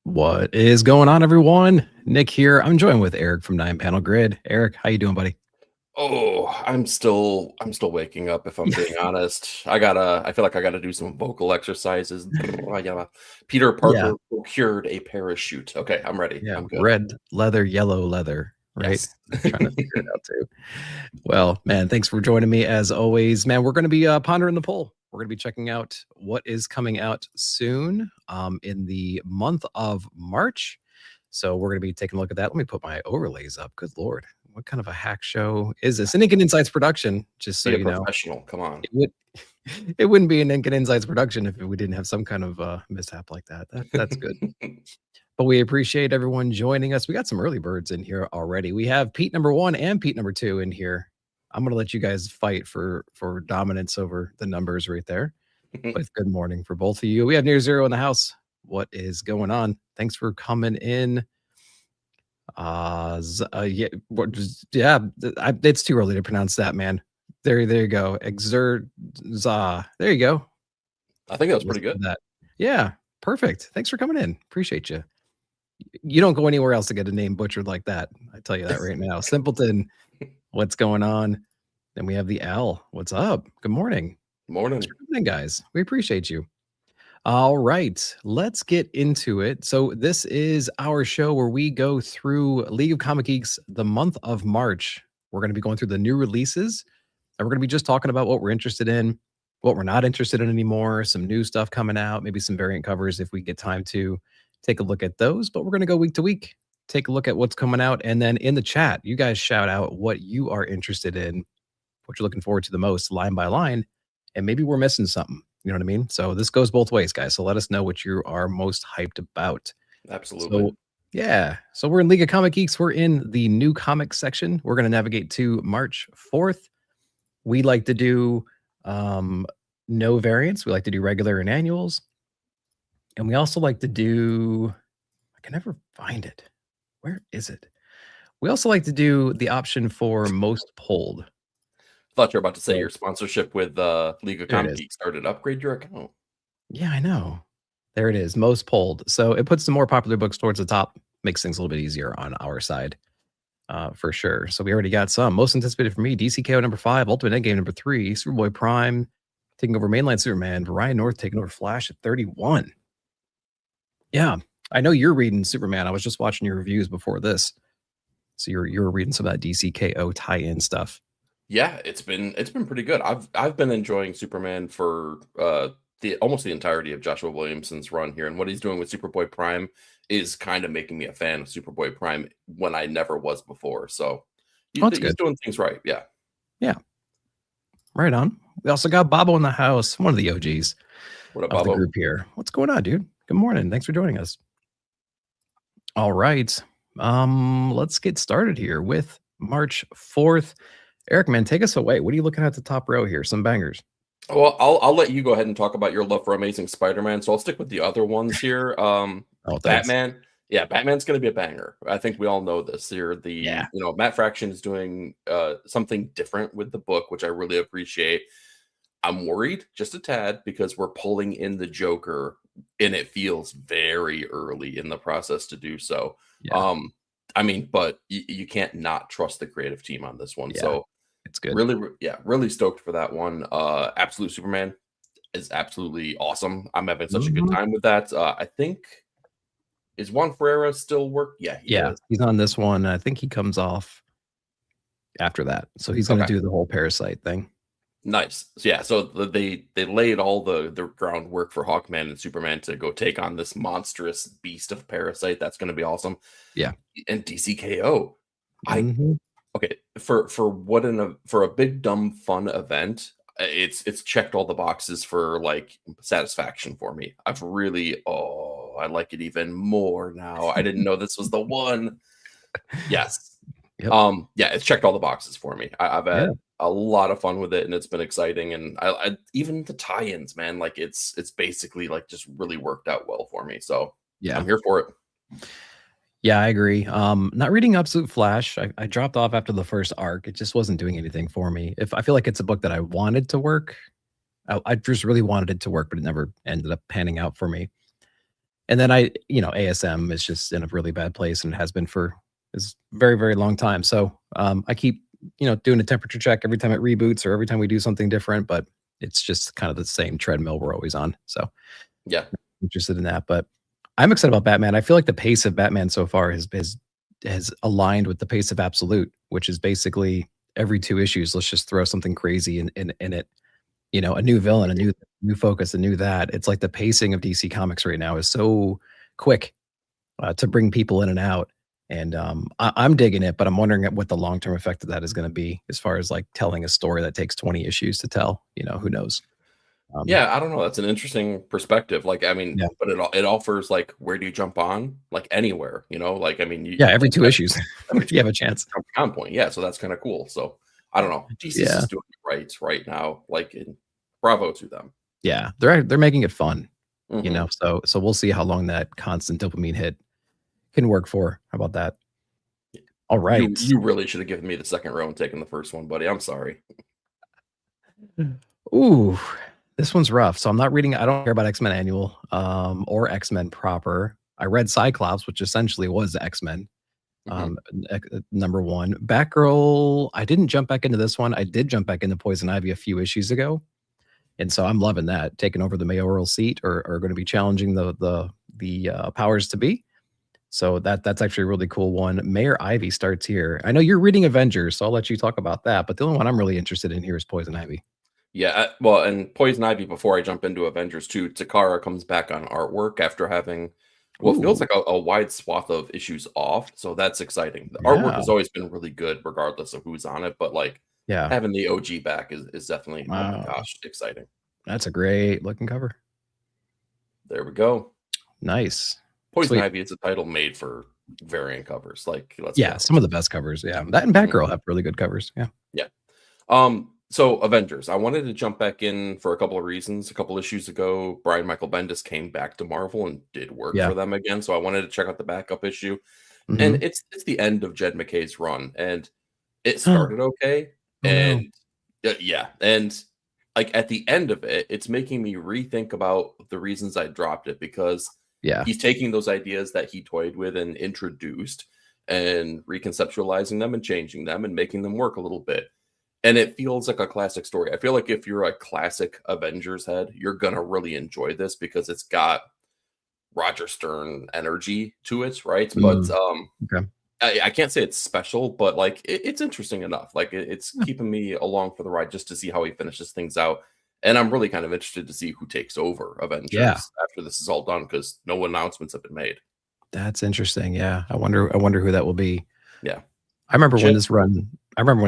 What is going on, everyone? Nick here. I'm joined with Eric from Nine Panel Grid. Eric, how you doing, buddy? Oh, I'm still waking up if I'm being honest. I feel like I gotta do some vocal exercises. I gotta Peter Yeah, Parker procured a parachute. Okay, I'm ready. yeah. I'm good. Red leather, yellow leather, right? Yes. Trying to figure it out too. Well, man, thanks for joining me as always. Man, we're going to be pondering the poll. We're going to be checking out what is coming out soon in the month of March. So we're going to be taking a look at that. Let me put my overlays up. Good Lord. What kind of a hack show is this? An Incan Insights production, just so Be a you know. professional. Come on. It would it wouldn't be an Incan Insights production if we didn't have some kind of mishap like that. That's good. But we appreciate everyone joining us. We got some early birds in here already. We have Pete number 1 and Pete number 2 in here. I'm going to let you guys fight for dominance over the numbers right there. But good morning for both of you. We have Near Zero in the house. What is going on? Thanks for coming in. It's too early to pronounce that, man. There you go. Exerza. There you go. I think that was pretty good. That. Yeah, perfect. Thanks for coming in. Appreciate you. You don't go anywhere else to get a name butchered like that. I tell you that right now. Simpleton, what's going on? Then we have the L. What's up? Good morning. Morning. Good morning, guys. We appreciate you. All right, let's get into it. So this is our show where we go through League of Comic Geeks the month of March. We're going to be going through the new releases, and we're going to be just talking about what we're interested in, what we're not interested in anymore, some new stuff coming out, maybe some variant covers if we get time to take a look at those. But we're going to go week to week, take a look at what's coming out, and then in the chat, you guys shout out what you are interested in, what you're looking forward to the most, line by line, and maybe we're missing something. You know what I mean? So this goes both ways, guys. So let us know what you are most hyped about. Absolutely. So, yeah. So we're in League of Comic Geeks. We're in the new comics section. We're going to navigate to March 4th. We like to do no variants. We like to do regular and annuals. And we also like to do, I can never find it. Where is it? We also like to do the option for most pulled. Thought you were about to say your sponsorship with League of Comic Geeks started. Upgrade your account. Yeah, I know. There it is. Most pulled. So it puts the more popular books towards the top, makes things a little bit easier on our side, for sure. So we already got some. Most anticipated for me, DCKO number 5, Ultimate Endgame number 3, Superboy Prime taking over Mainline Superman, Ryan North taking over Flash at 31. Yeah, I know you're reading Superman. I was just watching your reviews before this. So you're reading some of that DCKO tie-in stuff. Yeah, it's been pretty good. I've been enjoying Superman for almost the entirety of Joshua Williamson's run here, and what he's doing with Superboy Prime is kind of making me a fan of Superboy Prime when I never was before. So he's doing things right. Yeah. Yeah. Right on. We also got Bobo in the house, one of the OGs what up, of Bobo? The group here. What's going on, dude? Good morning. Thanks for joining us. All right. Let's get started here with March 4th. Eric, man, take us away. What are you looking at the top row here? Some bangers. Well, I'll let you go ahead and talk about your love for Amazing Spider-Man. So I'll stick with the other ones here. Batman. Yeah, Batman's going to be a banger. I think we all know this. Here, Matt Fraction is doing something different with the book, which I really appreciate. I'm worried just a tad because we're pulling in the Joker, and it feels very early in the process to do so. Yeah. But you can't not trust the creative team on this one. Yeah, so it's good. Really stoked for that one. Absolute Superman. is absolutely awesome. I'm having such a good time with that. I think is Juan Ferreira still work? Yeah, he is. He's on this one. I think he comes off after that, so he's going to do the whole Parasite thing. Nice. So, yeah, so they laid all the groundwork for Hawkman and Superman to go take on this monstrous beast of Parasite. That's going to be awesome. Yeah. And DCKO. Okay, for for a big dumb fun event, it's checked all the boxes for like satisfaction for me. I've really I like it even more now. I didn't know this was the one. Yes. Yep. Yeah, it's checked all the boxes for me. I've had a lot of fun with it, and it's been exciting. And I even the tie-ins, man, like it's basically like just really worked out well for me. So yeah, I'm here for it. Yeah, I agree. Not reading Absolute Flash. I dropped off after the first arc. It just wasn't doing anything for me. If I feel like it's a book that I wanted to work, I just really wanted it to work, but it never ended up panning out for me. And then ASM is just in a really bad place, and it has been for a very, very long time. So I keep doing a temperature check every time it reboots or every time we do something different, but it's just kind of the same treadmill we're always on. So yeah, I'm interested in that, but I'm excited about Batman. I feel like the pace of Batman so far has aligned with the pace of Absolute, which is basically every 2 issues, let's just throw something crazy in it. A new villain, a new focus, a new that. It's like the pacing of DC Comics right now is so quick to bring people in and out. And I'm digging it, but I'm wondering what the long-term effect of that is going to be as far as like telling a story that takes 20 issues to tell. Who knows? Yeah, I don't know. That's an interesting perspective. Like, I mean, but it offers like, where do you jump on? Like anywhere, like, I mean, every 2 issues, you have a chance. On point. Yeah, so that's kind of cool. So I don't know. DC is doing it right now. Like, bravo to them. Yeah, they're making it fun. So we'll see how long that constant dopamine hit can work for. How about that? All right. You really should have given me the second row and taken the first one, buddy. I'm sorry. Ooh. This one's rough. So I'm not reading. I don't care about X-Men Annual or X-Men proper. I read Cyclops, which essentially was X-Men. Number 1. Batgirl, I didn't jump back into this one. I did jump back into Poison Ivy a few issues ago. And so I'm loving that. Taking over the mayoral seat or going to be challenging the powers to be. So that's actually a really cool one. Mayor Ivy starts here. I know you're reading Avengers, so I'll let you talk about that. But the only one I'm really interested in here is Poison Ivy. Yeah, well, and Poison Ivy, before I jump into Avengers 2, Takara comes back on artwork after having what feels like a wide swath of issues off. So that's exciting. The artwork has always been really good, regardless of who's on it. But like, having the OG back is definitely, oh my gosh, exciting. That's a great looking cover. There we go. Nice. Poison Ivy is a title made for variant covers. Like, some of the best covers. Yeah, that and Batgirl have really good covers. Yeah. So Avengers, I wanted to jump back in for a couple of reasons. A couple issues ago, Brian Michael Bendis came back to Marvel and did work for them again. So I wanted to check out the backup issue. And it's the end of Jed MacKay's run. And it started okay. And like at the end of it, it's making me rethink about the reasons I dropped it, because he's taking those ideas that he toyed with and introduced and reconceptualizing them and changing them and making them work a little bit. And it feels like a classic story. I feel like if you're a classic Avengers head, you're going to really enjoy this because it's got Roger Stern energy to it, right? But I can't say it's special, but like it's interesting enough. Like it's keeping me along for the ride just to see how he finishes things out. And I'm really kind of interested to see who takes over Avengers after this is all done, because no announcements have been made. That's interesting. Yeah. I wonder who that will be. Yeah. I remember when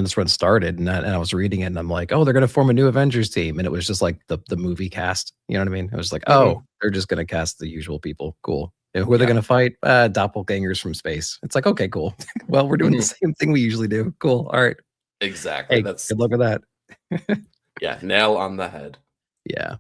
this run started, and I was reading it, and I'm like, oh, they're going to form a new Avengers team. And it was just like the movie cast. You know what I mean? It was like, oh, they're just going to cast the usual people. Cool. And who are they going to fight? Doppelgangers from space. It's like, okay, cool. Well, we're doing the same thing we usually do. Cool. All right. Exactly. Hey, good luck with that. Yeah. Nail on the head. Yeah.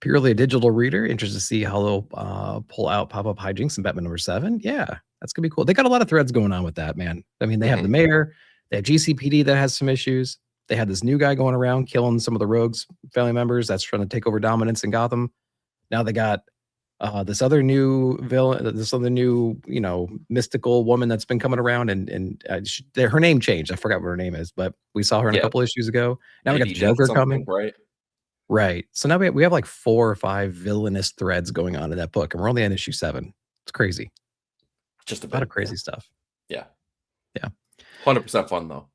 Purely a digital reader. Interested to see how they'll pull out pop-up hijinks in Batman #7. Yeah. That's going to be cool. They got a lot of threads going on with that, man. I mean, they have the mayor. They have GCPD that has some issues. They had this new guy going around killing some of the rogues family members that's trying to take over dominance in Gotham. Now they got this other new villain, this other new, mystical woman that's been coming around, and her name changed. I forgot what her name is, but we saw her in a couple issues ago. Now we got the Joker coming. Right? Right. So now we have like 4 or 5 villainous threads going on in that book, and we're only on issue 7. It's crazy. Just a lot of bit. crazy stuff. Yeah. Yeah. 100% fun though.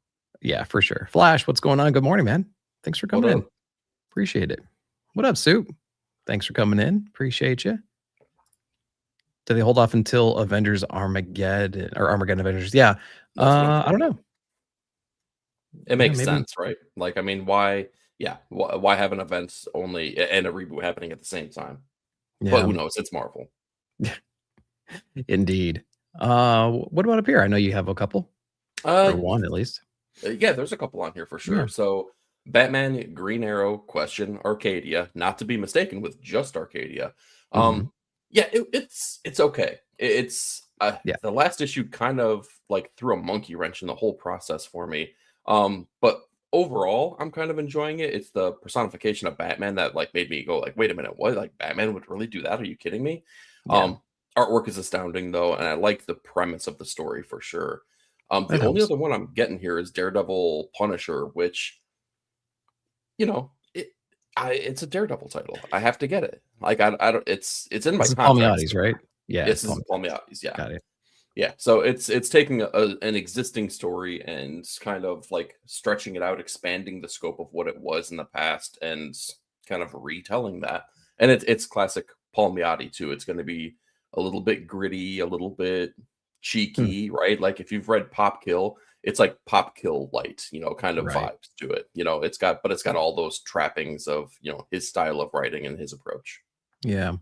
Yeah, for sure. Flash, what's going on? Good morning, man. Thanks for coming in. Appreciate it. What up, Soup? Thanks for coming in. Appreciate you. Do they hold off until Avengers Armageddon or Armageddon Avengers? Yeah. I don't know. It makes sense, right? Like, I mean, why have an event only and a reboot happening at the same time? Yeah. But who knows? It's Marvel. Indeed. What about up here? I know you have a couple. Or one at least. Yeah, there's a couple on here for sure. Yeah. So Batman, Green Arrow, Question, Arcadia, not to be mistaken with just Arcadia. Yeah, it's okay. It's the last issue kind of like threw a monkey wrench in the whole process for me. But overall, I'm kind of enjoying it. It's the personification of Batman that like made me go like, wait a minute, what? Like Batman would really do that? Are you kidding me? Yeah. Artwork is astounding though, and I like the premise of the story for sure. The only other one I'm getting here is Daredevil Punisher, which, you know, it's a Daredevil title. I have to get it. Like I don't. It's in my contract. Palmiotti's, right? Yeah, this is Palmiotti's. Yeah, got it. Yeah, so it's taking an existing story and kind of like stretching it out, expanding the scope of what it was in the past, and kind of retelling that. And it's classic Palmiotti too. It's going to be a little bit gritty, a little bit cheeky, right? Like if you've read Pop Kill, it's like Pop Kill light, you know, kind of vibes to it. You know, it's got all those trappings of, you know, his style of writing and his approach. Yeah,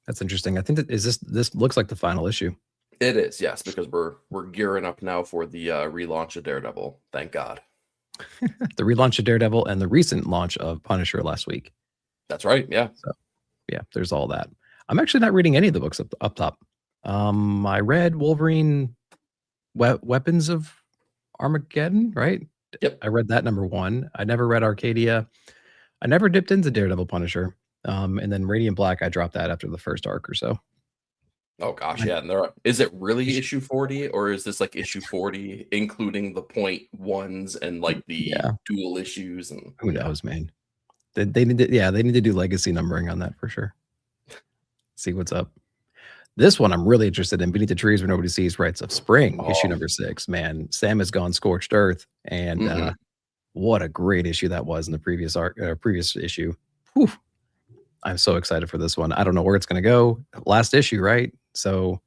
that's interesting. I think that this looks like the final issue. It is, yes, because we're gearing up now for the relaunch of Daredevil. Thank God. The relaunch of Daredevil and the recent launch of Punisher last week. That's right. Yeah. So, yeah, there's all that. I'm actually not reading any of the books up top. I read Wolverine Weapons of Armageddon, right? Yep. I read that number 1. I never read Arcadia. I never dipped into Daredevil Punisher. And then Radiant Black, I dropped that after the first arc or so. Oh gosh, yeah. And is it really issue 40, or is this like issue 40, including the .1s and like the dual issues? And who knows, man? They need to do legacy numbering on that for sure. See what's up. This one I'm really interested in. Beneath the Trees Where Nobody Sees, Rites of Spring, issue number 6. Man, Sam has gone scorched earth, and what a great issue that was in the previous issue. Whew. I'm so excited for this one. I don't know where it's going to go. Last issue, right? So,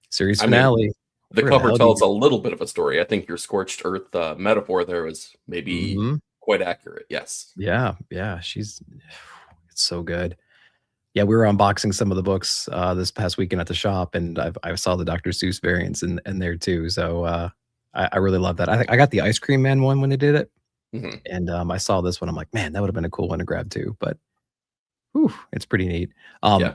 series finale. I mean, the cover tells a little bit of a story. I think your scorched earth metaphor there is maybe quite accurate. Yes. Yeah. It's so good. Yeah, we were unboxing some of the books this past weekend at the shop, and I saw the Dr. Seuss variants in there too. So I really love that. I got the Ice Cream Man one when they did it, and I saw this one. I'm like, man, that would have been a cool one to grab too. But it's pretty neat.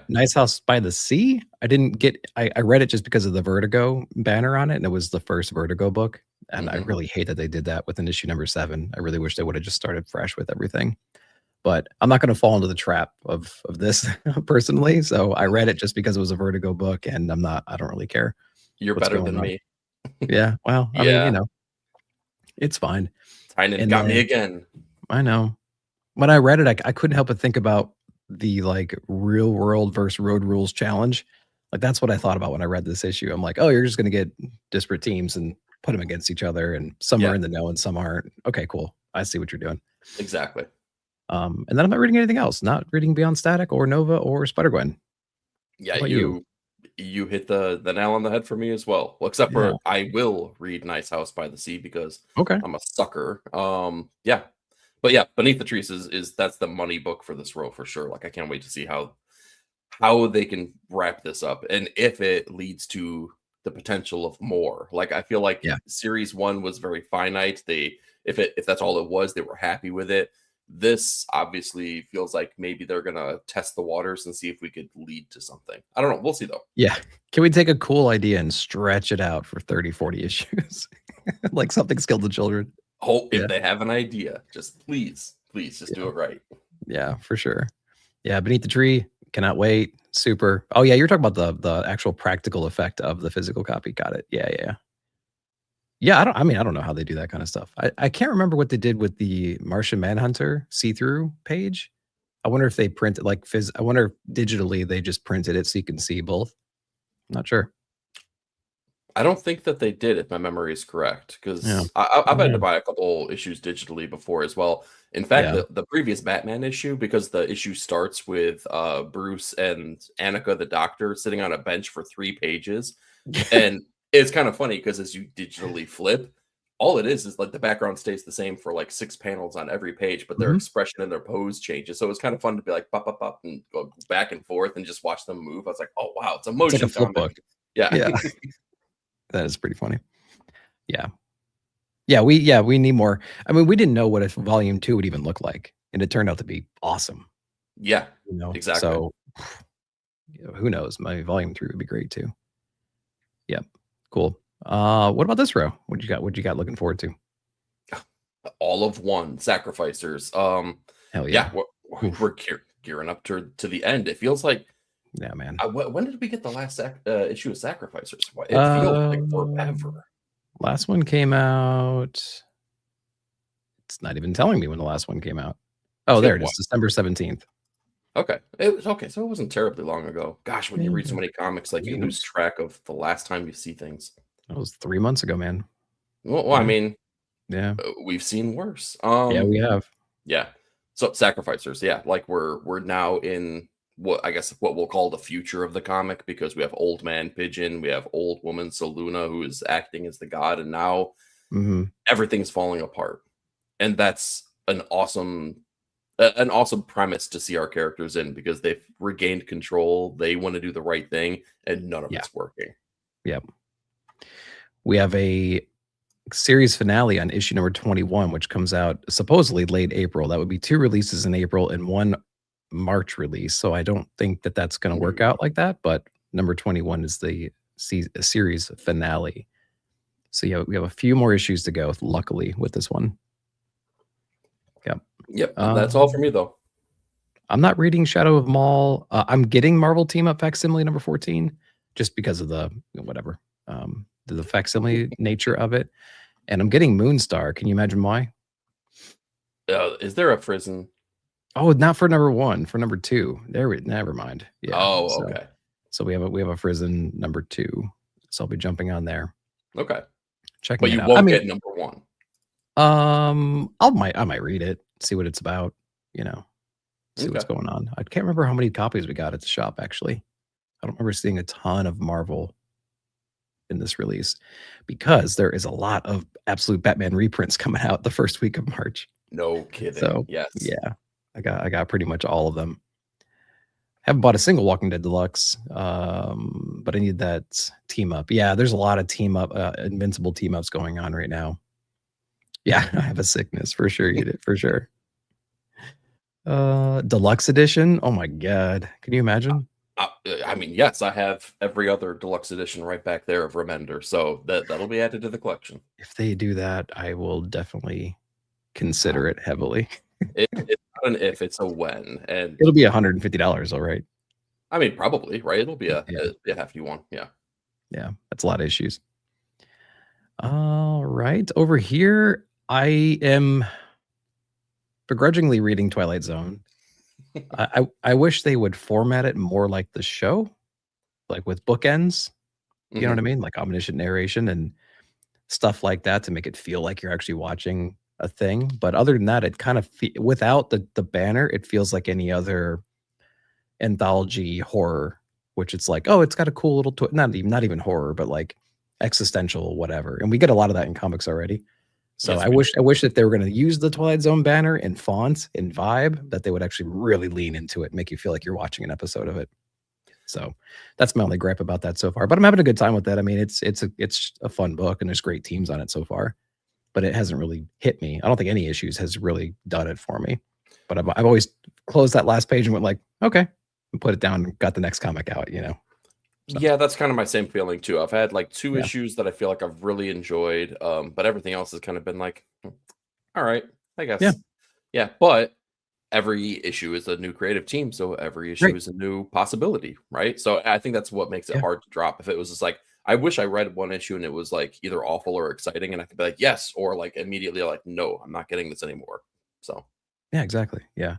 Nice House by the Sea. I read it just because of the Vertigo banner on it, and it was the first Vertigo book. And I really hate that they did that with an issue number 7. I really wish they would have just started fresh with everything. But I'm not going to fall into the trap of this personally. So I read it just because it was a Vertigo book, and I don't really care. You're better than me. Yeah. Well, I mean, you know, it's fine. Tynan got me again. I know. When I read it, I couldn't help but think about the like real world versus road rules challenge. Like that's what I thought about when I read this issue. I'm like, oh, you're just going to get disparate teams and put them against each other, and some are in the know and some aren't. Okay, cool. I see what you're doing. Exactly. And then I'm not reading anything else. Not reading Beyond Static or Nova or Spider-Gwen. Yeah, you hit the nail on the head for me as well. Well, except for I will read Nice House by the Sea because I'm a sucker. Yeah. But yeah, Beneath the Trees is that's the money book for this row for sure. Like I can't wait to see how they can wrap this up and if it leads to the potential of more. Like I feel like series 1 was very finite. If that's all it was, they were happy with it. This obviously feels like maybe they're gonna test the waters and see if we could lead to something. I don't know. We'll see though. Yeah. Can we take a cool idea and stretch it out for 30, 40 issues? Like Something's Killed the Children. If they have an idea, just please just do it right. Yeah, for sure. Yeah, Beneath the Tree, cannot wait. Super. Oh yeah, you're talking about the actual practical effect of the physical copy. Got it. Yeah. Yeah, I don't know how they do that kind of stuff. I can't remember what they did with the Martian Manhunter see-through page. I wonder if they print it like I wonder if digitally they just printed it so you can see both. I'm not sure. I don't think that they did, if my memory is correct, because I've had to buy a couple issues digitally before as well. In fact, the previous Batman issue, because the issue starts with Bruce and Annika the Doctor sitting on a bench for 3 pages, and it's kind of funny because as you digitally flip, all it is like the background stays the same for like 6 panels on every page, but their expression and their pose changes. So it was kind of fun to be like pop, pop, pop, and go back and forth and just watch them move. I was like, oh wow, it's a motion like a flip book. Yeah. That is pretty funny. Yeah, we need more. I mean, we didn't know what a volume 2 would even look like, and it turned out to be awesome. Yeah, exactly. So who knows? My volume 3 would be great too. Yep, cool. What about this row? What you got looking forward to? All of one Sacrificers. Hell yeah. We're gearing up to the end. It feels like, yeah, man. When did we get the last issue of Sacrificers? It feels like forever. Last one came out. It's not even telling me when the last one came out. Oh, there it is, December 17th. Okay. So it wasn't terribly long ago. Gosh, when you read so many comics, like you lose track of the last time you see things. That was 3 months ago, man. Well, I mean, yeah, we've seen worse. Yeah, we have. Yeah. So Sacrificers, yeah, like we're now in what we'll call the future of the comic, because we have Old Man Pigeon, we have Old Woman Saluna, who is acting as the god, and now everything's falling apart. And that's an awesome premise to see our characters in, because they've regained control. They want to do the right thing, and none of it's working. Yep. We have a series finale on issue number 21, which comes out supposedly late April. That would be 2 releases in April and 1 March release. So I don't think that that's going to work out like that. But number 21 is the series finale. So yeah, we have a few more issues to go, luckily, with this one. Yep. That's all for me, though. I'm not reading Shadow of Maul. I'm getting Marvel Team Up Facsimile number 14, just because of the whatever, the facsimile nature of it. And I'm getting Moonstar. Can you imagine why? Is there a Frizzen? Oh, not for number 1, for number 2. Never mind. Yeah. Oh, okay. So we have a Frizzen number 2. So I'll be jumping on there. Okay. Checking. But you won't get number 1. I might read it, see what it's about, see what's going on. I can't remember how many copies we got at the shop, actually. I don't remember seeing a ton of Marvel in this release, because there is a lot of Absolute Batman reprints coming out the first week of March. No kidding. So yes. Yeah. I got pretty much all of them. Haven't bought a single Walking Dead Deluxe, but I need that team up. Yeah, there's a lot of team up, Invincible team ups going on right now. Yeah, I have a sickness for sure. You did for sure. Deluxe edition. Oh my god, can you imagine? I mean, yes, I have every other deluxe edition right back there of Remender, so that'll be added to the collection. If they do that, I will definitely consider it heavily. It's not an if, it's a when, and it'll be $150, all right. I mean, probably right. It'll be a hefty one. Yeah, that's a lot of issues. All right, over here, I am begrudgingly reading Twilight Zone. I wish they would format it more like the show, like with bookends. You know what I mean? Like omniscient narration and stuff like that, to make it feel like you're actually watching a thing. But other than that, it kind of without the banner, it feels like any other anthology horror, which it's like, oh, it's got a cool little not even horror, but like existential whatever. And we get a lot of that in comics already. So yes, I wish that they were going to use the Twilight Zone banner and font and vibe, that they would actually really lean into it, make you feel like you're watching an episode of it. So that's my only gripe about that so far. But I'm having a good time with that. I mean, it's a fun book, and there's great teams on it so far. But it hasn't really hit me. I don't think any issues has really done it for me. But I've always closed that last page and went like, okay, and put it down and got the next comic out, So. Yeah, that's kind of my same feeling too. I've had like 2 issues that I feel like I've really enjoyed, but everything else has kind of been like, all right, I guess. Yeah, but every issue is a new creative team, so every issue is a new possibility, right? So I think that's what makes it hard to drop. If it was just like, I wish I read one issue and it was like either awful or exciting, and I could be like, yes, or like immediately like, no, I'm not getting this anymore. So yeah, exactly. Yeah.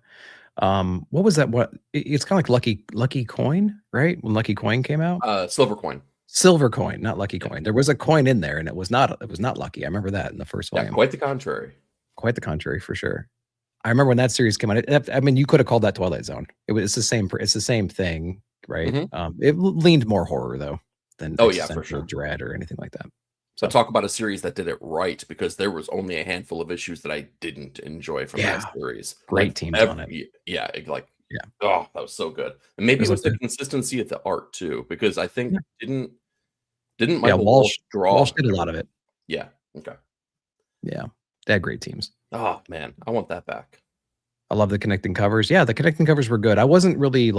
What was that? It's kind of like Lucky Coin, right? When Lucky Coin came out? Silver Coin. Silver Coin, not Lucky Coin. There was a coin in there, and it was not Lucky. I remember that in the first volume. Quite the contrary. Quite the contrary, for sure. I remember when that series came out. I mean, you could have called that Twilight Zone. It's the same thing, right? It leaned more horror though than for sure, dread or anything like that. So talk about a series that did it right, because there was only a handful of issues that I didn't enjoy from that series. Great teams on it. Oh, that was so good. And maybe it was the consistency of the art too, because I think didn't Michael Walsh draw? Walsh did a lot of it. Yeah. Okay. Yeah, they had great teams. Oh man, I want that back. I love the connecting covers. Yeah, the connecting covers were good. I wasn't really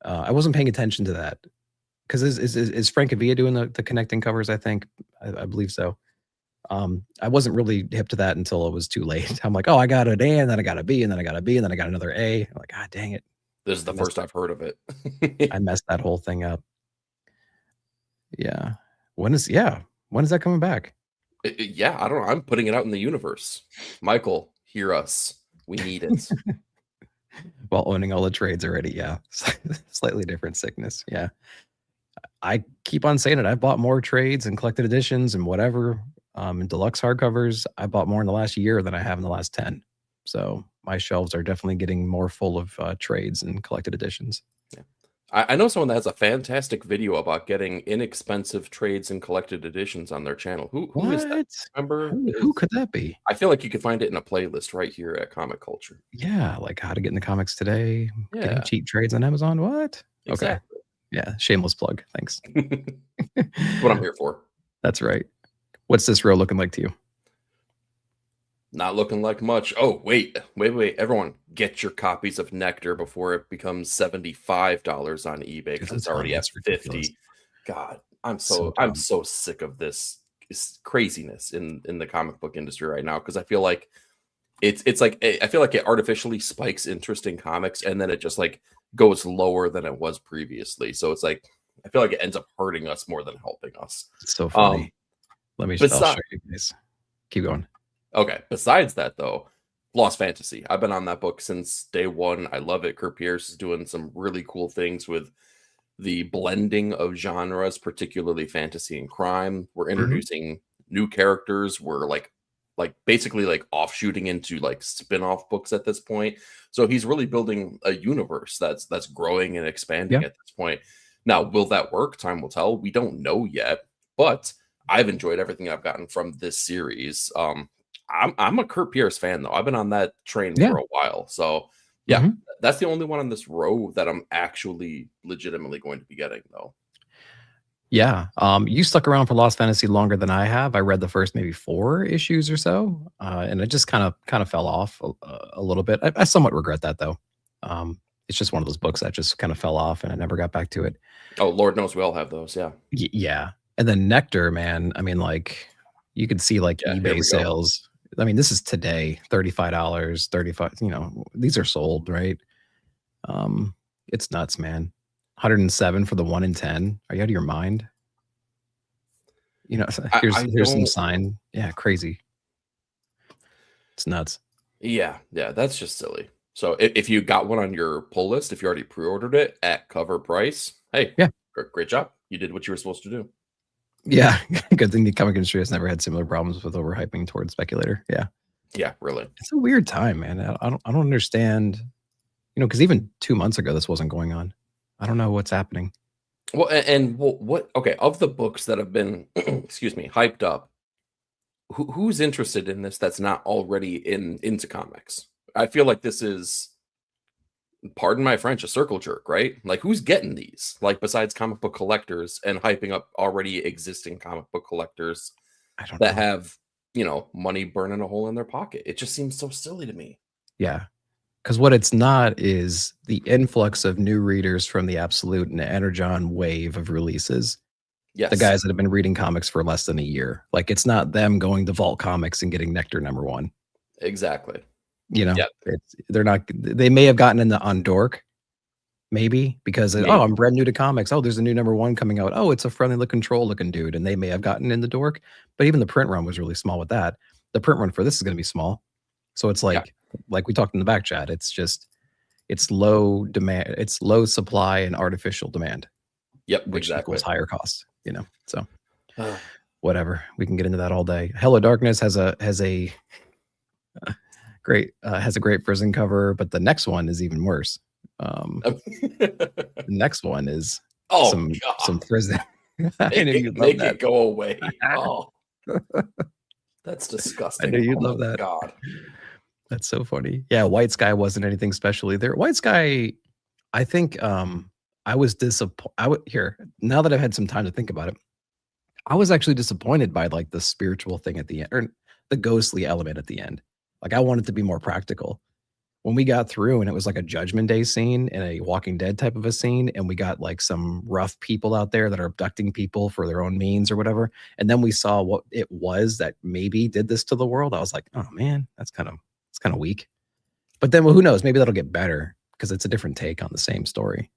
I wasn't paying attention to that, because is Francavilla doing the connecting covers? I think I believe so. I wasn't really hip to that until it was too late. I'm like, oh, I got an A, and then I got a B, and then I got a B, and then I got another A. I'm like, God dang it! This is the first I've heard of it. I messed that whole thing up. Yeah. When is that coming back? Yeah, I don't know. I'm putting it out in the universe. Michael, hear us. We need it. While owning all the trades already, yeah. Slightly different sickness. Yeah. I keep on saying it. I've bought more trades and collected editions and whatever, and deluxe hardcovers. I bought more in the last year than I have in the last 10. So my shelves are definitely getting more full of trades and collected editions. Yeah. I know someone that has a fantastic video about getting inexpensive trades and collected editions on their channel. Who is that? Remember? Who could that be? I feel like you could find it in a playlist right here at Comic Culture. Yeah, like how to get in the comics today. Yeah. Getting cheap trades on Amazon. What? Exactly. Okay. Yeah, shameless plug. Thanks. What I'm here for. That's right. What's this row looking like to you? Not looking like much. Oh, wait. Everyone, get your copies of Nectar before it becomes $75 on eBay, because it's already at $50. God, I'm so sick of this craziness in the comic book industry right now, because I feel like it's like I feel like it artificially spikes interest in comics, and then it just like goes lower than it was previously. So it's like I feel like it ends up hurting us more than helping us. It's so funny. I'll show you guys. Keep going. Okay. Besides that, though, Lost Fantasy. I've been on that book since day one. I love it. Kurt Pierce is doing some really cool things with the blending of genres, particularly fantasy and crime. We're introducing new characters. We're like basically like offshooting into like spin-off books at this point. So he's really building a universe that's growing and expanding at this point. Now, will that work? Time will tell. We don't know yet, but I've enjoyed everything I've gotten from this series. I'm a Kurt Pierce fan, though. I've been on that train for a while. So yeah, that's the only one on this row that I'm actually legitimately going to be getting, though. Yeah. You stuck around for Lost Fantasy longer than I have. I read the first maybe 4 issues or so, and it just kind of fell off a little bit. I somewhat regret that, though. It's just one of those books that just kind of fell off, and I never got back to it. Oh, Lord knows we all have those. Yeah. Yeah. And then Nectar, man. I mean, like you could see like eBay sales. I mean, this is today, $35, 35. You know, these are sold, right? It's nuts, man. 107 for the 1 in 10. Are you out of your mind? You know, here's some sign. Yeah, crazy. It's nuts. Yeah, that's just silly. So if you got one on your pull list, if you already pre-ordered it at cover price, hey, yeah, great job. You did what you were supposed to do. Yeah, good thing the comic industry has never had similar problems with overhyping towards speculator. Yeah, really. It's a weird time, man. I don't understand. You know, because even 2 months ago, this wasn't going on. I don't know what's happening. Well, and what? Okay, of the books that have been, excuse me, hyped up, who's interested in this that's not already into comics? I feel like this is, pardon my French, a circle jerk, right? Like, who's getting these? Like, besides comic book collectors and hyping up already existing comic book collectors that have, you know, money burning a hole in their pocket. It just seems so silly to me. Yeah. Because what it's not is the influx of new readers from the Absolute and Energon wave of releases. Yes. The guys that have been reading comics for less than a year. Like, it's not them going to Vault Comics and getting Nectar #1. Exactly. You know, they're not. They may have gotten on Dork, maybe because I'm brand new to comics. Oh, there's a new #1 coming out. Oh, it's a friendly looking troll looking dude, and they may have gotten into Dork. But even the print run was really small with that. The print run for this is going to be small, so it's like we talked in the back chat. It's just it's low demand, it's low supply and artificial demand. Yep, which exactly. equals higher cost. So whatever. We can get into that all day. Hello Darkness has a great prison cover, but the next one is even worse. The next one is some prison. Make it go away. Oh, that's disgusting. I knew you'd love that. God, that's so funny. Yeah, White Sky wasn't anything special either. White Sky, I think I was disappointed. Now that I've had some time to think about it, I was actually disappointed by like the spiritual thing at the end, or the ghostly element at the end. Like I wanted to be more practical. When we got through and it was like a Judgment Day scene and a Walking Dead type of a scene, and we got like some rough people out there that are abducting people for their own means or whatever, and then we saw what it was that maybe did this to the world, I was like, oh man, it's kind of weak. But then, well, who knows? Maybe that'll get better because it's a different take on the same story.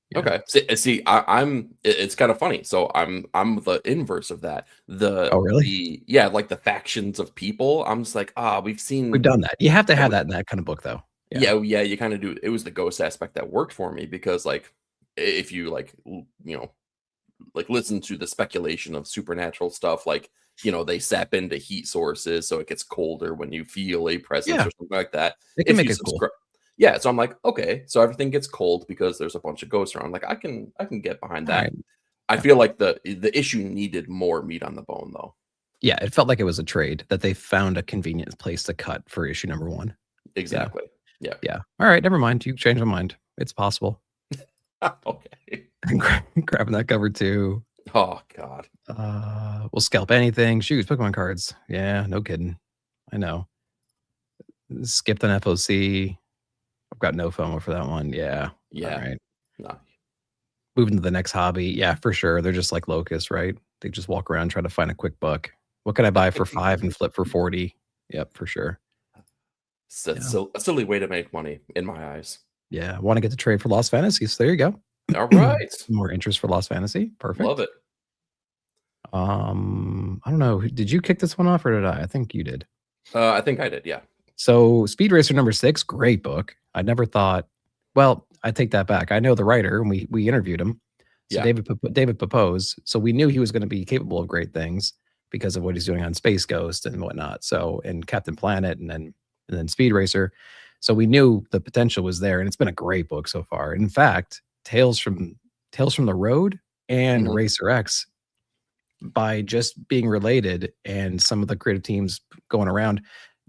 Yeah. Okay. See, it's kind of funny. So I'm the inverse of that. Oh, really? Like the factions of people. I'm just like, we've done that. You have to have that in that kind of book, though. Yeah, you kind of do. It was the ghost aspect that worked for me because, like, if you like listen to the speculation of supernatural stuff, like they sap into heat sources, so it gets colder when you feel a presence or something like that. It can make it cool. Yeah, so I'm like, okay, so everything gets cold because there's a bunch of ghosts around. Like, I can get behind that. Right. I feel like the issue needed more meat on the bone, though. Yeah, it felt like it was a trade that they found a convenient place to cut for issue number 1. Exactly. Yeah. All right, never mind. You changed my mind. It's possible. Okay. Grabbing that cover too. Oh God. We'll scalp anything. Shoes, Pokemon cards. Yeah, no kidding. I know. Skipped an FOC. I've got no FOMO for that one. Yeah. All right. No. Moving to the next hobby. Yeah, for sure. They're just like locusts, right? They just walk around trying to find a quick buck. What can I buy for 5 and flip for 40? Yep, for sure. So a silly way to make money in my eyes. Yeah, I want to get to trade for Lost Fantasy. So there you go. All right. More interest for Lost Fantasy. Perfect. Love it. I don't know. Did you kick this one off or did I? I think you did. I think I did. Yeah. So Speed Racer number 6, great book. I never thought. Well, I take that back. I know the writer, and we interviewed him. So yeah. David Pepose. So we knew he was going to be capable of great things because of what he's doing on Space Ghost and whatnot. So and Captain Planet, and then Speed Racer. So we knew the potential was there, and it's been a great book so far. In fact, Tales from the Road and Racer X, by just being related and some of the creative teams going around,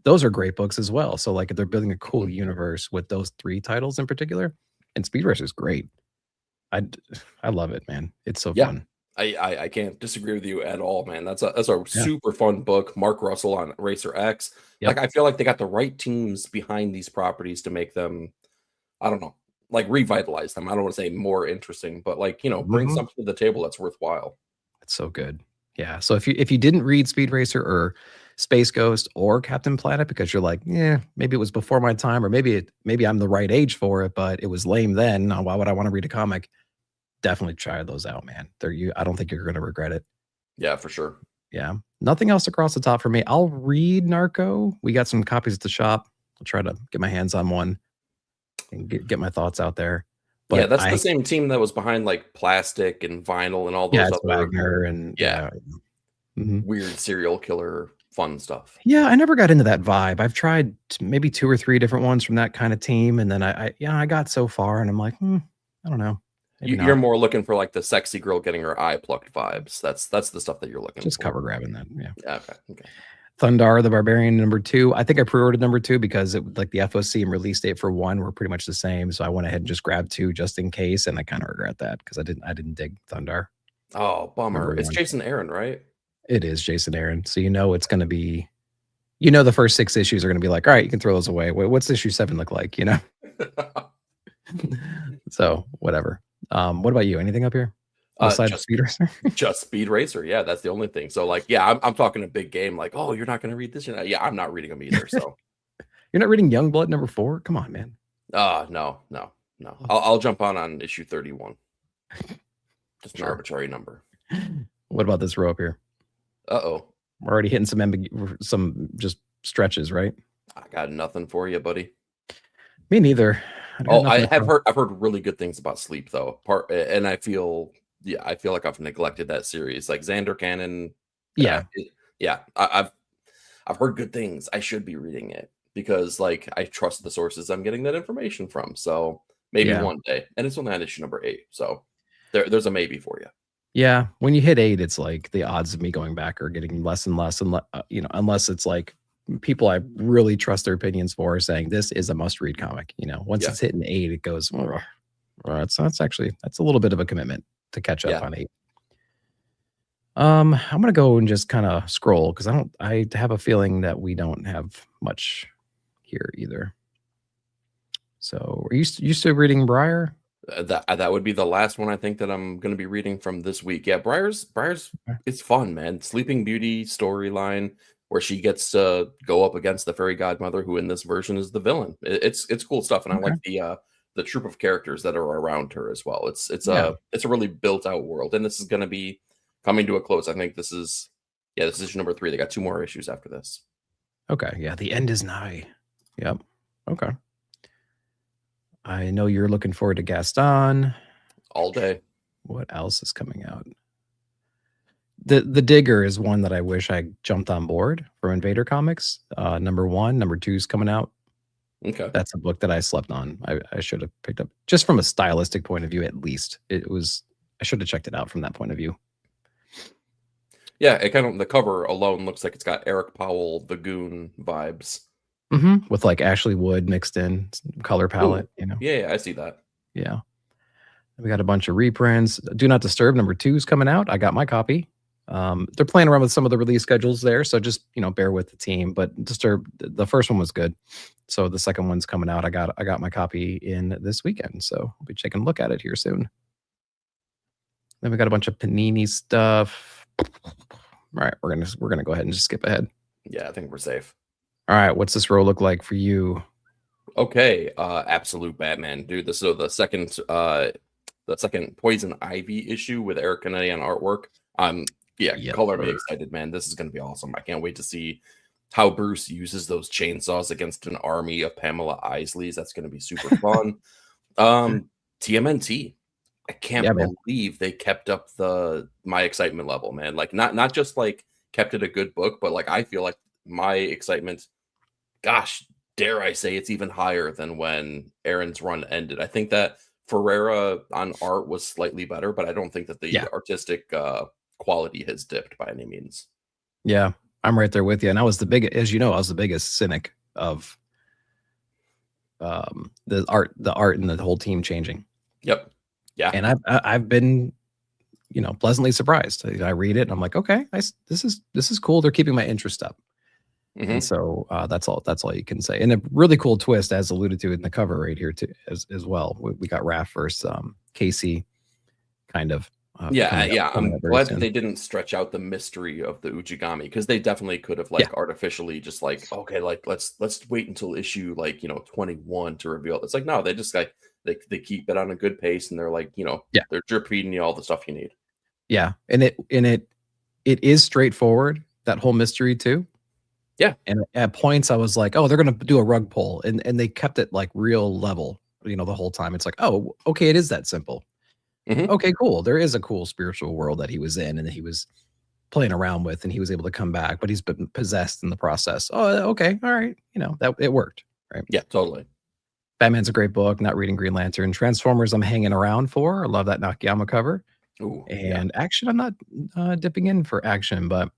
those are great books as well. So like they're building a cool universe with those 3 titles in particular, and Speed Racer is great. I love it, man. It's so fun. I can't disagree with you at all, man. That's a super fun book. Mark Russell on Racer X. Yep. Like I feel like they got the right teams behind these properties to make them, I don't know, like revitalize them. I don't want to say more interesting, but like, bring something to the table that's worthwhile. It's so good. Yeah. So if you didn't read Speed Racer or Space Ghost or Captain Planet because you're like, yeah, maybe it was before my time, or maybe I'm the right age for it, but it was lame then. Why would I want to read a comic? Definitely try those out, man. I don't think you're going to regret it. Yeah, for sure. Yeah. Nothing else across the top for me. I'll read Narco. We got some copies at the shop. I'll try to get my hands on one and get my thoughts out there. But yeah, that's the same team that was behind like Plastic and Vinyl and all those other Wagner and weird serial killer fun stuff. Yeah, I never got into that vibe. I've tried maybe 2 or 3 different ones from that kind of team, and then I got so far, and I'm like, I don't know. You're more looking for like the sexy girl getting her eye plucked vibes. That's the stuff that you're looking for. Just cover grabbing that. Yeah. Okay. Thundar the Barbarian number 2. I think I pre-ordered number 2 because it like the FOC and release date for 1 were pretty much the same. So I went ahead and just grabbed 2 just in case, and I kind of regret that because I didn't dig Thundar. Oh, bummer. It's Jason Aaron, right? It is Jason Aaron. So it's going to be, the first 6 issues are going to be like, all right, you can throw those away. What's issue 7 look like? So whatever. What about you? Anything up here? Besides Speed Racer? Just Speed Racer. Yeah, that's the only thing. So like, yeah, I'm talking a big game. Like, oh, you're not going to read this? Yeah, I'm not reading them either. So you're not reading Youngblood number 4? Come on, man. No. I'll jump on issue 31. Just an arbitrary number. What about this row up here? Uh-oh. We're already hitting some just stretches, right? I got nothing for you, buddy. Me neither. I've heard really good things about Sleep though. And I feel like I've neglected that series. Like Xander Cannon. Yeah. I've heard good things. I should be reading it because like I trust the sources I'm getting that information from. So maybe one day. And it's only on issue number 8. So there's a maybe for you. Yeah, when you hit 8, it's like the odds of me going back are getting less and less, and unless it's like people I really trust their opinions for are saying this is a must-read comic. Once it's hitting 8, it goes, that's a little bit of a commitment to catch up on 8. I'm gonna go and just kind of scroll because I have a feeling that we don't have much here either. So, are you still reading Briar? That would be the last one I think that I'm going to be reading from this week. Yeah, Briar's it's fun, man. Sleeping Beauty storyline where she gets to go up against the fairy godmother, who in this version is the villain. It's cool stuff, and I like the troop of characters that are around her as well. It's a really built out world, and this is going to be coming to a close. I think this is issue number 3. They got 2 more issues after this. Okay, yeah, the end is nigh. Yep. Okay. I know you're looking forward to Gaston. All day. What else is coming out? The Digger is one that I wish I jumped on board from Invader Comics. Number 1, number 2 is coming out. Okay. That's a book that I slept on. I should have picked up just from a stylistic point of view, at least. I should have checked it out from that point of view. Yeah, the cover alone looks like it's got Eric Powell, the Goon vibes. With like Ashley Wood mixed in color palette. Ooh, yeah, I see that. Yeah. We got a bunch of reprints. Do Not Disturb number 2 is coming out. I got my copy. They're playing around with some of the release schedules there, so just bear with the team. But Disturb, the first one was good, so the second one's coming out. I got my copy in this weekend, so I'll be taking a look at it here soon. Then we got a bunch of Panini stuff. All right, we're gonna go ahead and just skip ahead. Yeah, I think we're safe. All right, what's this row look like for you? Okay, Absolute Batman, dude. This is the second Poison Ivy issue with Eric Canetti on artwork. Color me excited, man. This is gonna be awesome. I can't wait to see how Bruce uses those chainsaws against an army of Pamela Isleys. That's gonna be super fun. TMNT. I can't believe they kept up my excitement level, man. Like not just like kept it a good book, but like I feel like my excitement, gosh, dare I say it's even higher than when Aaron's run ended. I think that Ferreira on art was slightly better, but I don't think that the artistic quality has dipped by any means. Yeah, I'm right there with you. And I was the biggest cynic of the art and the whole team changing. Yep. Yeah. And I've been pleasantly surprised. I read it and I'm like, okay, this is cool. They're keeping my interest up. And so that's all you can say. And a really cool twist, as alluded to in the cover right here too, as well. We got Raph versus Casey, kind of. I'm glad that they didn't stretch out the mystery of the Ujigami, because they definitely could have artificially just like, okay, like let's wait until issue 21 to reveal. It's like, no, they just like they keep it on a good pace, and they're like, they're drip feeding you all the stuff you need. Yeah, and it is straightforward, that whole mystery too. Yeah. And at points I was like, oh, they're going to do a rug pull. And they kept it like real level, the whole time. It's like, oh, okay, it is that simple. Okay, cool. There is a cool spiritual world that he was in and that he was playing around with, and he was able to come back, but he's been possessed in the process. Oh, okay. All right. That it worked. Right. Yeah, totally. Batman's a great book. Not reading Green Lantern. Transformers I'm hanging around for. I love that Nakayama cover. Ooh, and Action, I'm not dipping in for Action, but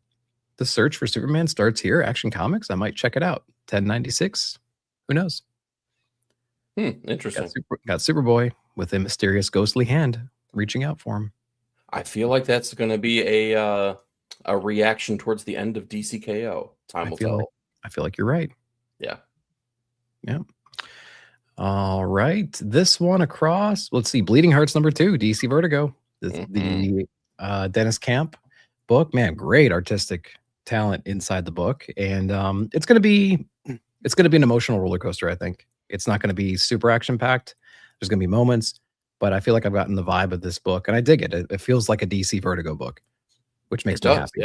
the search for Superman starts here. Action Comics. I might check it out. 1096. Who knows? Interesting. Got Superboy with a mysterious ghostly hand reaching out for him. I feel like that's going to be a reaction towards the end of DCKO. Time will tell. I feel like you're right. Yeah. Yeah. All right. This one across. Let's see. Bleeding Hearts number 2. DC Vertigo. The Dennis Camp book. Man, great artistic talent inside the book, and it's gonna be an emotional roller coaster. I think it's not going to be super action packed. There's going to be moments, but I feel like I've gotten the vibe of this book, and I dig it. It feels like a DC Vertigo book, which makes me happy.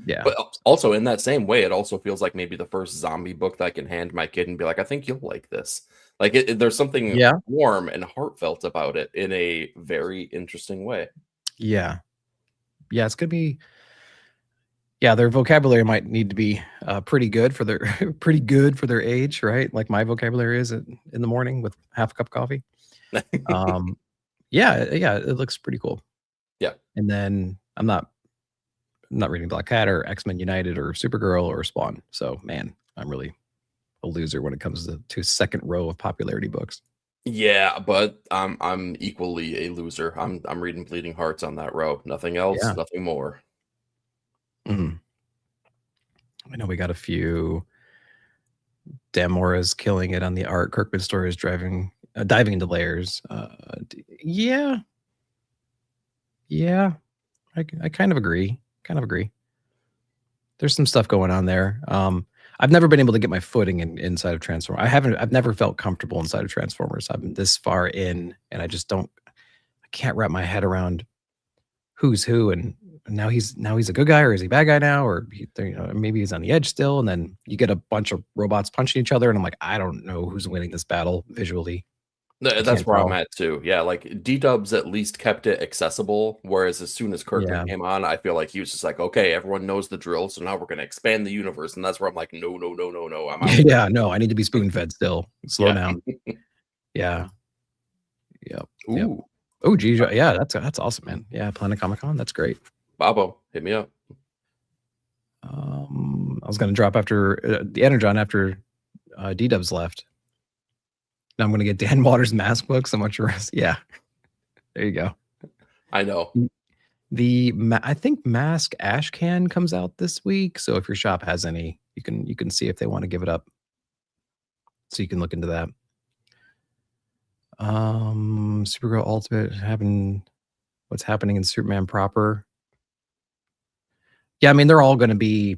Yeah. But also in that same way, it also feels like maybe the first zombie book that I can hand my kid and be like, I think you'll like this. Like there's something warm and heartfelt about it in a very interesting way. Yeah. Yeah, it's gonna be. Yeah, their vocabulary might need to be pretty good for their pretty good for their age, right? Like my vocabulary is in the morning with half a cup of coffee. Yeah, it looks pretty cool. Yeah. And then I'm not reading Black Cat or X-Men United or Supergirl or Spawn. So man, I'm really a loser when it comes to second row of popularity books. Yeah, but I'm equally a loser. I'm reading Bleeding Hearts on that row. Nothing else, nothing more. I know we got a few. Dan Mora's killing it on the art. Kirkman story is diving into layers. Yeah, I kind of agree. There's some stuff going on there. I've never been able to get my footing inside of Transformers. I've never felt comfortable inside of Transformers. I've been this far in, and I can't wrap my head around who's who. And now he's a good guy, or is he a bad guy now, or maybe he's on the edge still. And then you get a bunch of robots punching each other, and I'm like, I don't know who's winning this battle visually. That's where I'm at too. Yeah, like D-Dubs at least kept it accessible, whereas as soon as Kirkman came on, I feel like he was just like, okay, everyone knows the drill, so now we're going to expand the universe, and that's where I'm like, no, I'm out. Yeah, no, I need to be spoon-fed still. Slow down. Yeah. Yep. Ooh. Yep. Oh, geez, yeah, that's awesome, man. Yeah, Planet Comic-Con, that's great. Babo, hit me up. I was going to drop after the Energon after D-Dubs left. Now I'm going to get Dan Waters' Mask book. So much worse. Yeah. There you go. I know. I think Mask Ashcan comes out this week. So if your shop has any, you can see if they want to give it up. So you can look into that. Supergirl Ultimate what's happening in Superman proper. Yeah, I mean, they're all going to be,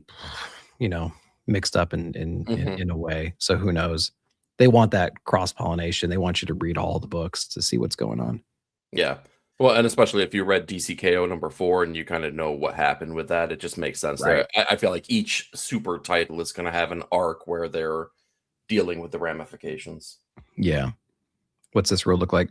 mixed up in a way. So who knows? They want that cross-pollination. They want you to read all the books to see what's going on. Yeah. Well, and especially if you read DCKO #4 and you kind of know what happened with that, it just makes sense. Right. There, I feel like each super title is going to have an arc where they're dealing with the ramifications. Yeah. What's this road look like?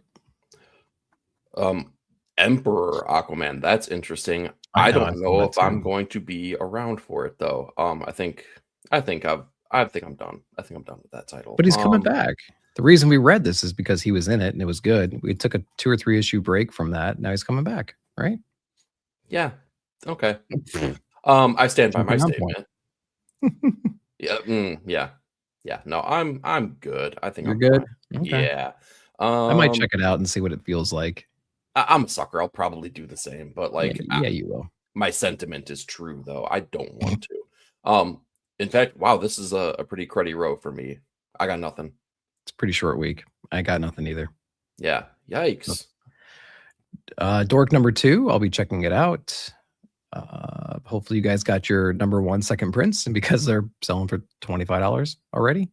Emperor Aquaman. That's interesting. I don't know if I'm going to be around for it though. I think I'm done. I think I'm done with that title. But he's coming back. The reason we read this is because he was in it and it was good. We took a 2 or 3 issue break from that. Now he's coming back, right? Yeah. Okay. I stand by my statement. Yeah. Yeah. No, I'm good. I think you're good. Okay. Yeah. I might check it out and see what it feels like. I'm a sucker. I'll probably do the same, but like, yeah, you will. My sentiment is true though. I don't want to. In fact, wow, this is a pretty cruddy row for me. I got nothing. It's a pretty short week. I got nothing either. Yeah. Yikes. Dork #2. I'll be checking it out. Hopefully you guys got your #1 second prints, and because they're selling for $25 already.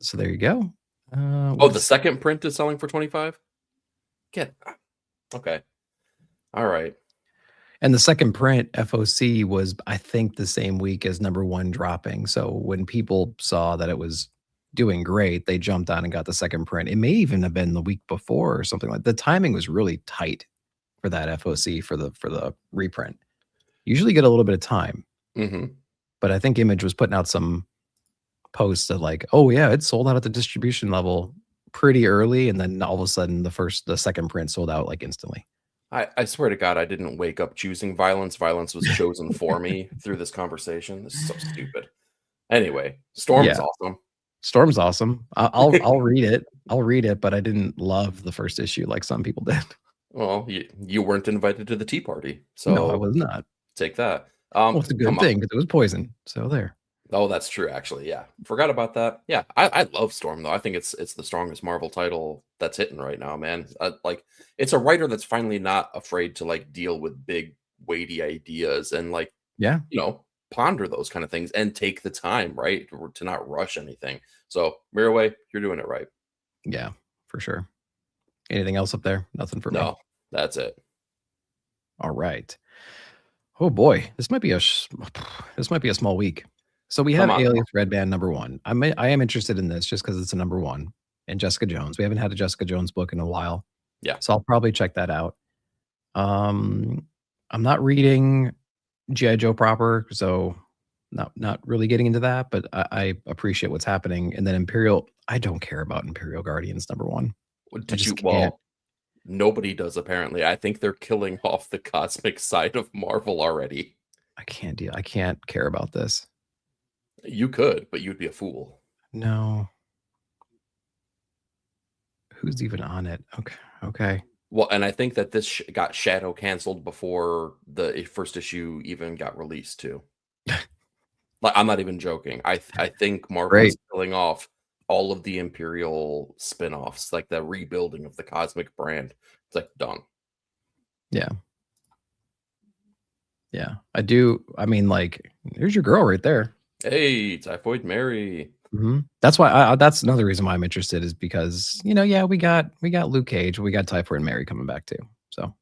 So there you go. The second print is selling for $25? Okay. All right. And the second print FOC was, I think, the same week as #1 dropping. So when people saw that it was doing great, they jumped on and got the second print. It may even have been the week before or something like that. The timing was really tight for that FOC for the reprint. Usually get a little bit of time. But I think Image was putting out some posts of like, oh yeah, it sold out at the distribution level pretty early, and then all of a sudden the second print sold out like instantly. I swear to God, I didn't wake up choosing violence. Violence was chosen for me through this conversation. This is so stupid. Anyway, Storm's awesome. Storm's awesome. I'll read it. I'll read it, but I didn't love the first issue like some people did. Well, you weren't invited to the tea party, so no, I was not. Take that. Well, it's a good thing because it was poison. So there. Oh, that's true. Actually, yeah, forgot about that. Yeah, I love Storm though. I think it's the strongest Marvel title that's hitting right now, man. Like, it's a writer that's finally not afraid to like deal with big, weighty ideas and like, ponder those kind of things and take the time, right, to not rush anything. So, Mirway, you're doing it right. Yeah, for sure. Anything else up there? Nothing for me. No, that's it. All right. Oh boy, this might be a small week. So we have Alias Red Band #1. I am interested in this just because it's a #1. and Jessica Jones. We haven't had a Jessica Jones book in a while. Yeah. So I'll probably check that out. I'm not reading G.I. Joe proper, so not really getting into that, but I appreciate what's happening. And then Imperial, I don't care about Imperial Guardians #1. Did you? Well, nobody does apparently. I think they're killing off the cosmic side of Marvel already. I can't care about this. You could, but you'd be a fool. No. Who's even on it? Okay. Well, and I think that this got shadow canceled before the first issue even got released too. Like, I'm not even joking. I think Marvel is killing off all of the Imperial spin-offs, like the rebuilding of the cosmic brand. It's like done. Yeah. Yeah. I do. I mean, like, there's your girl right there. Hey, Typhoid Mary. That's why that's another reason why I'm interested, is because, yeah, we got Luke Cage, we got Typhoid Mary coming back too. So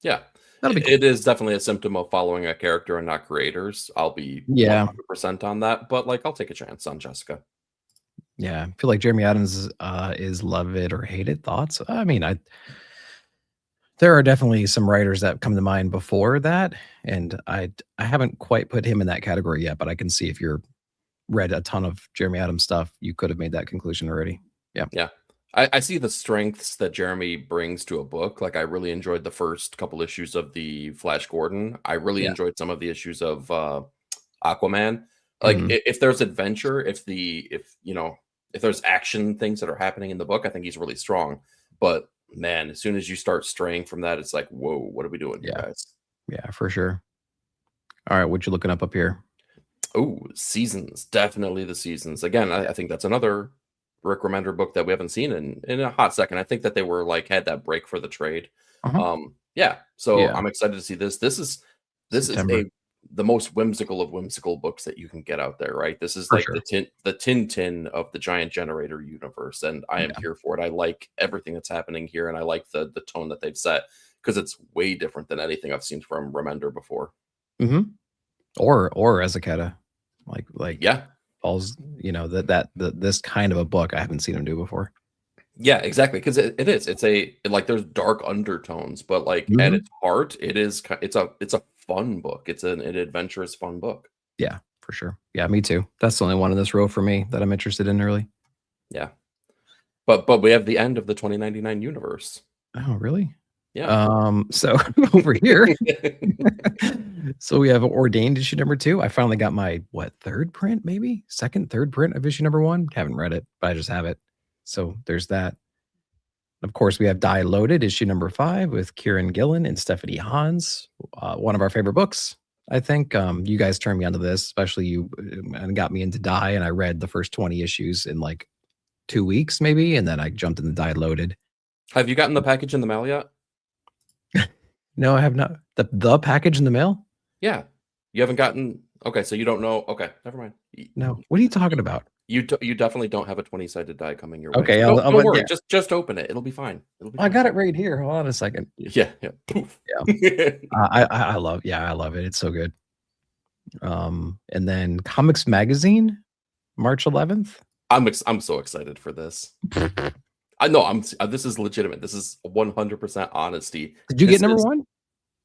yeah, cool. It is definitely a symptom of following a character and not creators. I'll be 100% on that, but like, I'll take a chance on Jessica. Yeah, I feel like Jeremy Adams is love it or hate it. Thoughts? I mean, there are definitely some writers that come to mind before that, and I haven't quite put him in that category yet, but I can see if you're read a ton of Jeremy Adams stuff, you could have made that conclusion already. Yeah. I see the strengths that Jeremy brings to a book. Like, I really enjoyed the first couple issues of the Flash Gordon. I really enjoyed some of the issues of Aquaman. Like, if there's adventure, if there's action things that are happening in the book, I think he's really strong. But man, as soon as you start straying from that, it's like, whoa, what are we doing here, guys? Yeah, for sure. All right, what you looking up here? Oh, Seasons. Definitely the Seasons. Again, I think that's another Rick Remender book that we haven't seen in a hot second. I think that they were like had that break for the trade. So I'm excited to see this. This is the most whimsical of whimsical books that you can get out there, right? This is like the Tintin of the Giant Generator universe, and I am here for it. I like everything that's happening here, and I like the tone that they've set, because it's way different than anything I've seen from Remender before. Or Ezeketa, like Paul's, this kind of a book I haven't seen him do before. Yeah, exactly, because it's there's dark undertones, but like at its heart, it's a fun book. It's an adventurous, fun book. Yeah, for sure. Yeah, me too. That's the only one in this row for me that I'm interested in early. Yeah, but we have the end of the 2099 universe. Oh, really? Yeah. So over here, so we have Ordained issue #2. I finally got my third print, maybe third print of issue #1. Haven't read it, but I just have it. So there's that. Of course, we have Die Loaded issue #5 with Kieran Gillen and Stephanie Hans. One of our favorite books, I think. You guys turned me onto this, especially you, and got me into Die, and I read the first 20 issues in like 2 weeks, maybe, and then I jumped into Die Loaded. Have you gotten the package in the mail yet? No, I have not. The package in the mail? Yeah. You haven't gotten... Okay, so you don't know... Okay, never mind. No. What are you talking about? You definitely don't have a 20-sided die coming your way. Okay, so don't worry. Yeah. Just open it. It'll be fine. I got it right here. Hold on a second. Yeah. Poof. Yeah. I love it. It's so good. And then Comics Magazine, March 11th. I'm so excited for this. I know this is legitimate. This is 100% honesty. Did you get #1?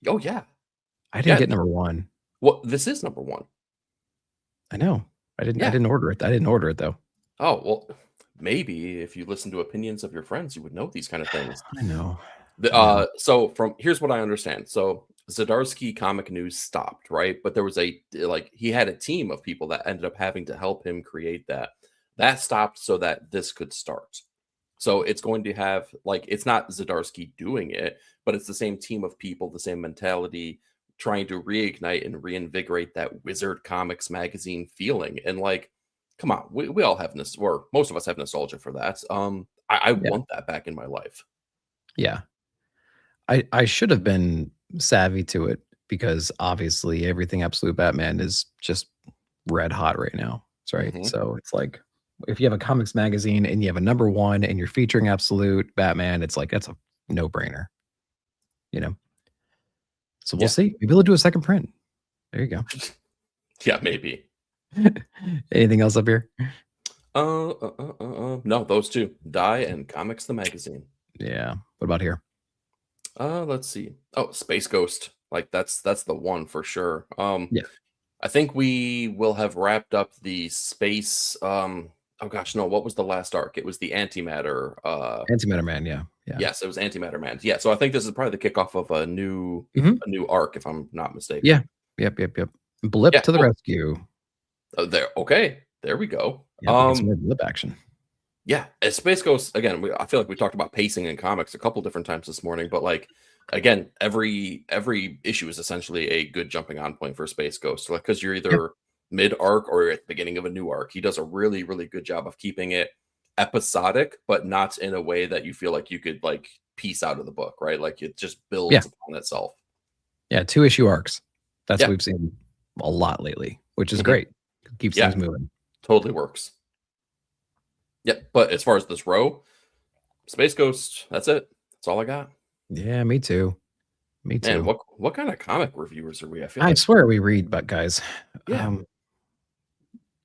Oh yeah. I didn't get #1. Well, this is #1. I know. I didn't order it. I didn't order it though. Oh, well, maybe if you listen to opinions of your friends, you would know these kind of things. I know. So here's what I understand. So Zdarsky Comic News stopped, right? But there was he had a team of people that ended up having to help him create that. That stopped so that this could start. So it's going to have, it's not Zdarsky doing it, but it's the same team of people, the same mentality, trying to reignite and reinvigorate that Wizard Comics magazine feeling. And come on, we all have this, or most of us have nostalgia for that. I want that back in my life. Yeah. I should have been savvy to it, because obviously everything Absolute Batman is just red hot right now. That's right. So it's like, if you have a comics magazine and you have a #1 and you're featuring Absolute Batman, it's like, that's a no-brainer, So we'll see. Maybe they'll do a second print. There you go. Yeah, maybe. Anything else up here? No, those two, Die and Comics the Magazine. Yeah. What about here? Let's see. Oh, Space Ghost. Like that's the one for sure. Yeah. I think we will have wrapped up the space. Oh gosh, no. What was the last arc? It was the Antimatter. Antimatter Man. Yeah. Yeah. Yes, it was Antimatter Man. Yeah. So I think this is probably the kickoff of Mhm. a new arc, if I'm not mistaken. Yeah. Yep. Blip Yeah. to the Cool. rescue. There. Okay. There we go. Yeah. We get some more blip action. Yeah, as Space Ghost again, I feel like we talked about pacing in comics a couple different times this morning, but like again, every issue is essentially a good jumping on point for Space Ghost. Like because you're Yep. either mid arc or at the beginning of a new arc. He does a really, really good job of keeping it episodic, but not in a way that you feel like you could like piece out of the book, right? Like it just Yeah. builds upon itself. Yeah. 2-issue arcs. That's Yeah. what we've seen a lot lately, which is Mhm. great. Keeps Yeah, things moving. totally works. Yep. But as far as this row, Space Ghost, that's it. That's all I got. Yeah. Me too. Me Man, too. what kind of comic reviewers are we? I feel I like swear we read, but guys, yeah.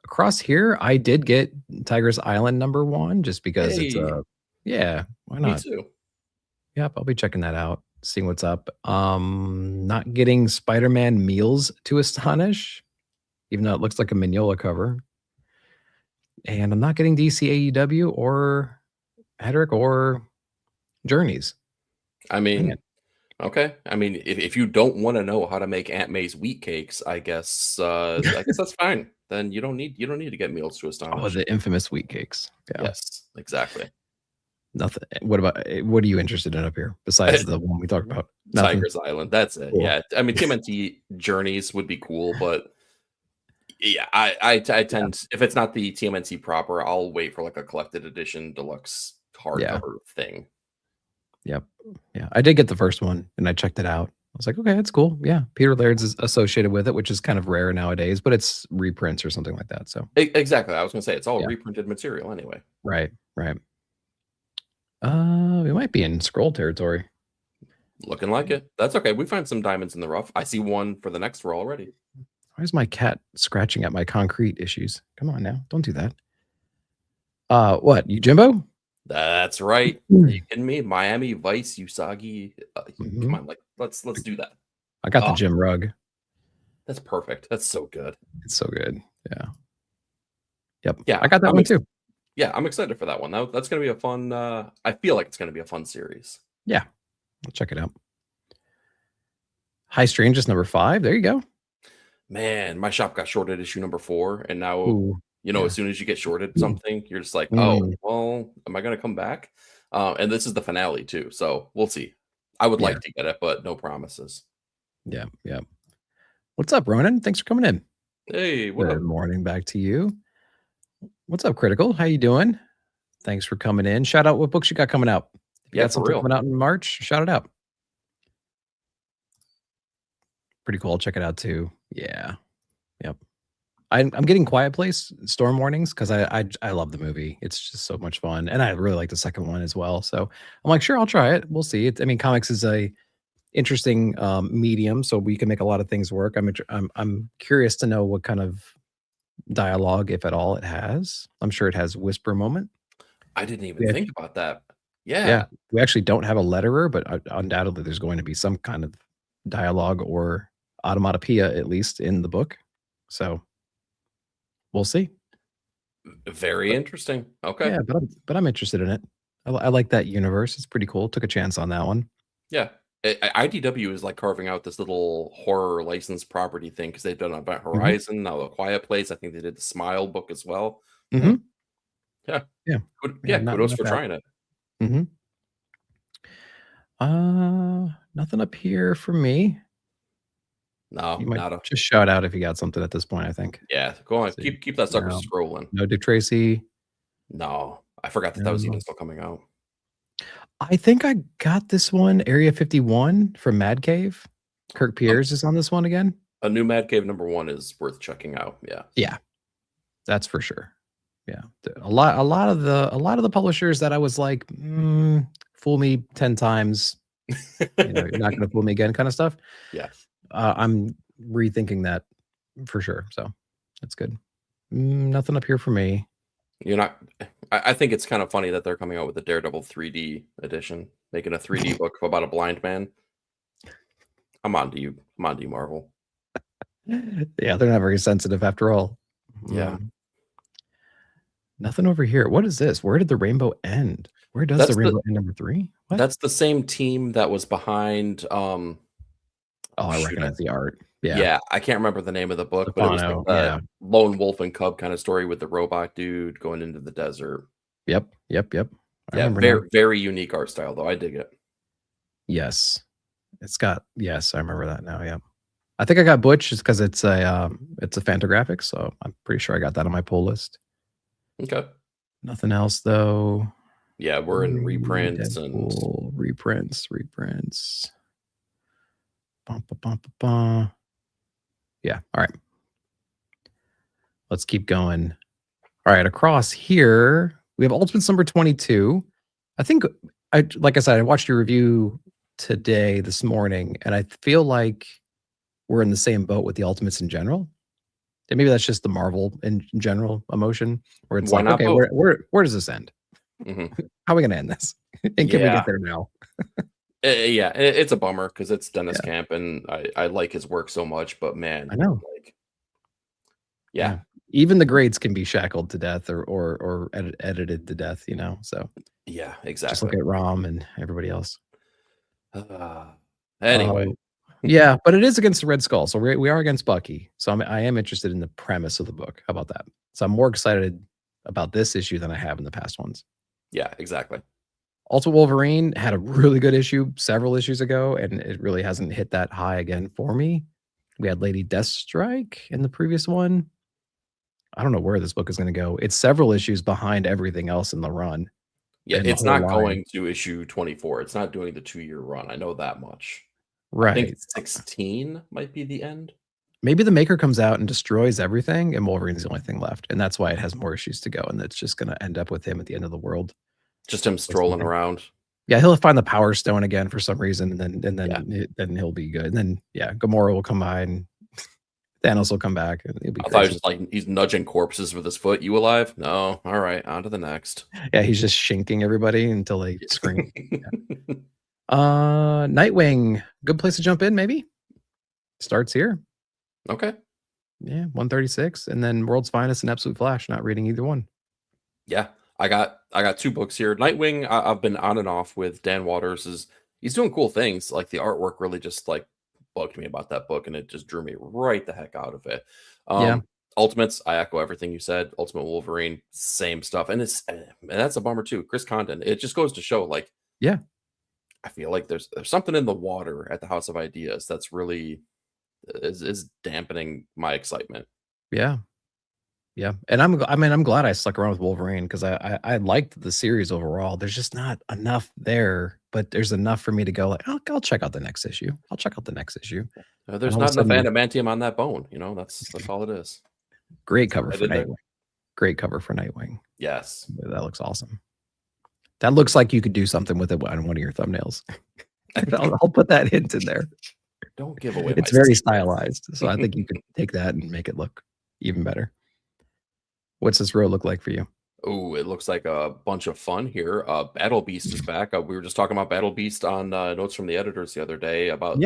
Across here, I did get Tiger's Island #1 just because it's Hey, a yeah, why me not? too. Yep, I'll be checking that out, seeing what's up. Not getting Spider-Man Meals to Astonish, even though it looks like a Mignola cover. And I'm not getting DC AEW or Hedrick or Journeys. I mean, okay. I mean, if you don't want to know how to make Aunt May's wheat cakes, I guess that's fine. Then you don't need to get meals to Oh, astonish. the infamous wheat cakes. Yeah. Yes, exactly. Nothing. What are you interested in up here besides the one we talked about? Nothing. Tiger's Island. That's it. Cool. Yeah. I mean, TMNT Journeys would be cool, but yeah, I tend if it's not the TMNT proper, I'll wait for like a collected edition deluxe hardcover thing. Yep. Yeah. I did get the first one and I checked it out. I was like, okay, that's cool. Yeah. Peter Laird's is associated with it, which is kind of rare nowadays, but it's reprints or something like that. So Exactly. I was gonna say it's all yeah. reprinted material anyway. Right. We might be in scroll territory. Looking like it. That's okay. We find some diamonds in the rough. I see one for the next row already. Why is my cat scratching at my concrete issues? Come on now. Don't do that. What? You Jimbo? That's right. Are you kidding me? Miami Vice Usagi. Come on, like let's do that. I got the Jim rug. That's perfect. That's so good. It's so good. Yeah. Yep. Yeah. I got that one too. Yeah, I'm excited for that one. That's gonna be a fun I feel like it's gonna be a fun series. Yeah. I'll check it out. High Strangeness #5. There you go. Man, my shop got shorted issue #4, and now Ooh, as soon as you get shorted something, you're just like, oh, well, am I gonna come back? And this is the finale too, so we'll see. I would like to get it, but no promises. Yeah. What's up, Ronan? Thanks for coming in. Hey, what Good morning back to you. What's up, Critical? How you doing? Thanks for coming in. Shout out what books you got coming out. If you got something coming out in March, shout it out. Pretty cool. I'll check it out too. Yeah. Yep. I'm getting Quiet Place Storm Warnings because I love the movie. It's just so much fun, and I really like the second one as well. So I'm like, sure, I'll try it. We'll see. I mean, comics is a interesting medium, so we can make a lot of things work. I'm curious to know what kind of dialogue, if at all, it has. I'm sure it has whisper moment. I didn't even think about that. Yeah. We actually don't have a letterer, but undoubtedly there's going to be some kind of dialogue or automatopoeia, at least in the book. So we'll see. Very interesting. Okay. Yeah, but I'm interested in it. I like that universe. It's pretty cool. Took a chance on that one. Yeah. IDW is like carving out this little horror licensed property thing because they've done Event Horizon, now The Quiet Place. I think they did the Smile book as well. Mm-hmm. Yeah. Yeah. Kudos for trying it. Mm-hmm. Nothing up here for me. No, you might just shout out if you got something at this point, I think. Yeah, go on. Keep that sucker scrolling. No Dick Tracy. No, I forgot that was even still coming out. I think I got this one, Area 51 from Mad Cave. Kirk Piers is on this one again. A new Mad Cave #1 is worth checking out. Yeah. Yeah. That's for sure. Yeah. A lot of the publishers that I was like, fool me 10 times. You're not going to fool me again kind of stuff. Yeah. I'm rethinking that for sure. So that's good. Nothing up here for me. You're not. I think it's kind of funny that they're coming out with the Daredevil 3D edition, making a 3D book about a blind man. I'm on to you. I'm on to you, Marvel. Yeah, they're not very sensitive after all. Yeah. Nothing over here. What is this? Where did the rainbow end? Where does the rainbow end, number 3? What? That's the same team that was behind. Oh, I recognize the art. Yeah. Yeah, I can't remember the name of the book, but it was like yeah. lone wolf and cub kind of story with the robot dude going into the desert. Yep. Yeah, very, very unique art style, though. I dig it. Yes. Yes, I remember that now. Yeah. I think I got Butch just because it's a Fantagraphics, so I'm pretty sure I got that on my pull list. Okay. Nothing else though. Yeah, we're in reprints and reprints. Yeah. All right. Let's keep going. All right. Across here, we have Ultimates number 22. I think like I said, I watched your review this morning, and I feel like we're in the same boat with the Ultimates in general. And maybe that's just the Marvel in general emotion, where it's like, okay, where does this end? Mm-hmm. How are we going to end this? And can we get there now? Yeah, it's a bummer because it's Dennis Camp, and I like his work so much. But man, I know. Like, yeah, even the greats can be shackled to death or edited to death, you know. So yeah, exactly. Just look at Rom and everybody else. Anyway. Yeah, but it is against the Red Skull, so we are against Bucky. So I am interested in the premise of the book. How about that? So I'm more excited about this issue than I have in the past ones. Yeah, exactly. Also, Wolverine had a really good issue several issues ago, and it really hasn't hit that high again for me. We had Lady Deathstrike in the previous one. I don't know where this book is going to go. It's several issues behind everything else in the run. Yeah, it's not going to issue 24. It's not doing the 2-year run. I know that much. Right. I think 16 might be the end. Maybe the Maker comes out and destroys everything, and Wolverine's the only thing left. And that's why it has more issues to go. And it's just going to end up with him at the end of the world. Just him strolling around. Yeah, he'll find the Power Stone again for some reason, and then he'll be good. And then Gamora will come by, and Thanos will come back. And he'll be I thought he was like he's nudging corpses with his foot. You alive? No. All right, on to the next. Yeah, he's just shinking everybody until they scream. Nightwing, good place to jump in, maybe. Starts here. Okay. Yeah, 136, and then World's Finest and Absolute Flash. Not reading either one. Yeah, I got 2 books here. Nightwing, I've been on and off with. Dan Waters he's doing cool things. Like the artwork really just like bugged me about that book, and it just drew me right the heck out of it. Ultimates, I echo everything you said. Ultimate Wolverine, same stuff, and that's a bummer too. Chris Condon. It just goes to show, like, yeah, I feel like there's something in the water at the House of Ideas that's really is dampening my excitement. Yeah. And I'm glad I stuck around with Wolverine because I liked the series overall. There's just not enough there, but there's enough for me to go like, I'll check out the next issue. There's not enough adamantium on that bone. You know, that's all it is. Great cover for Nightwing. Great cover for Nightwing. Yes. That looks awesome. That looks like you could do something with it on one of your thumbnails. I'll put that hint in there. Don't give away. It's very stylized, so I think you could take that and make it look even better. What's this row look like for you? Oh, it looks like a bunch of fun here. Battle Beast is back. We were just talking about Battle Beast on Notes from the Editors the other day about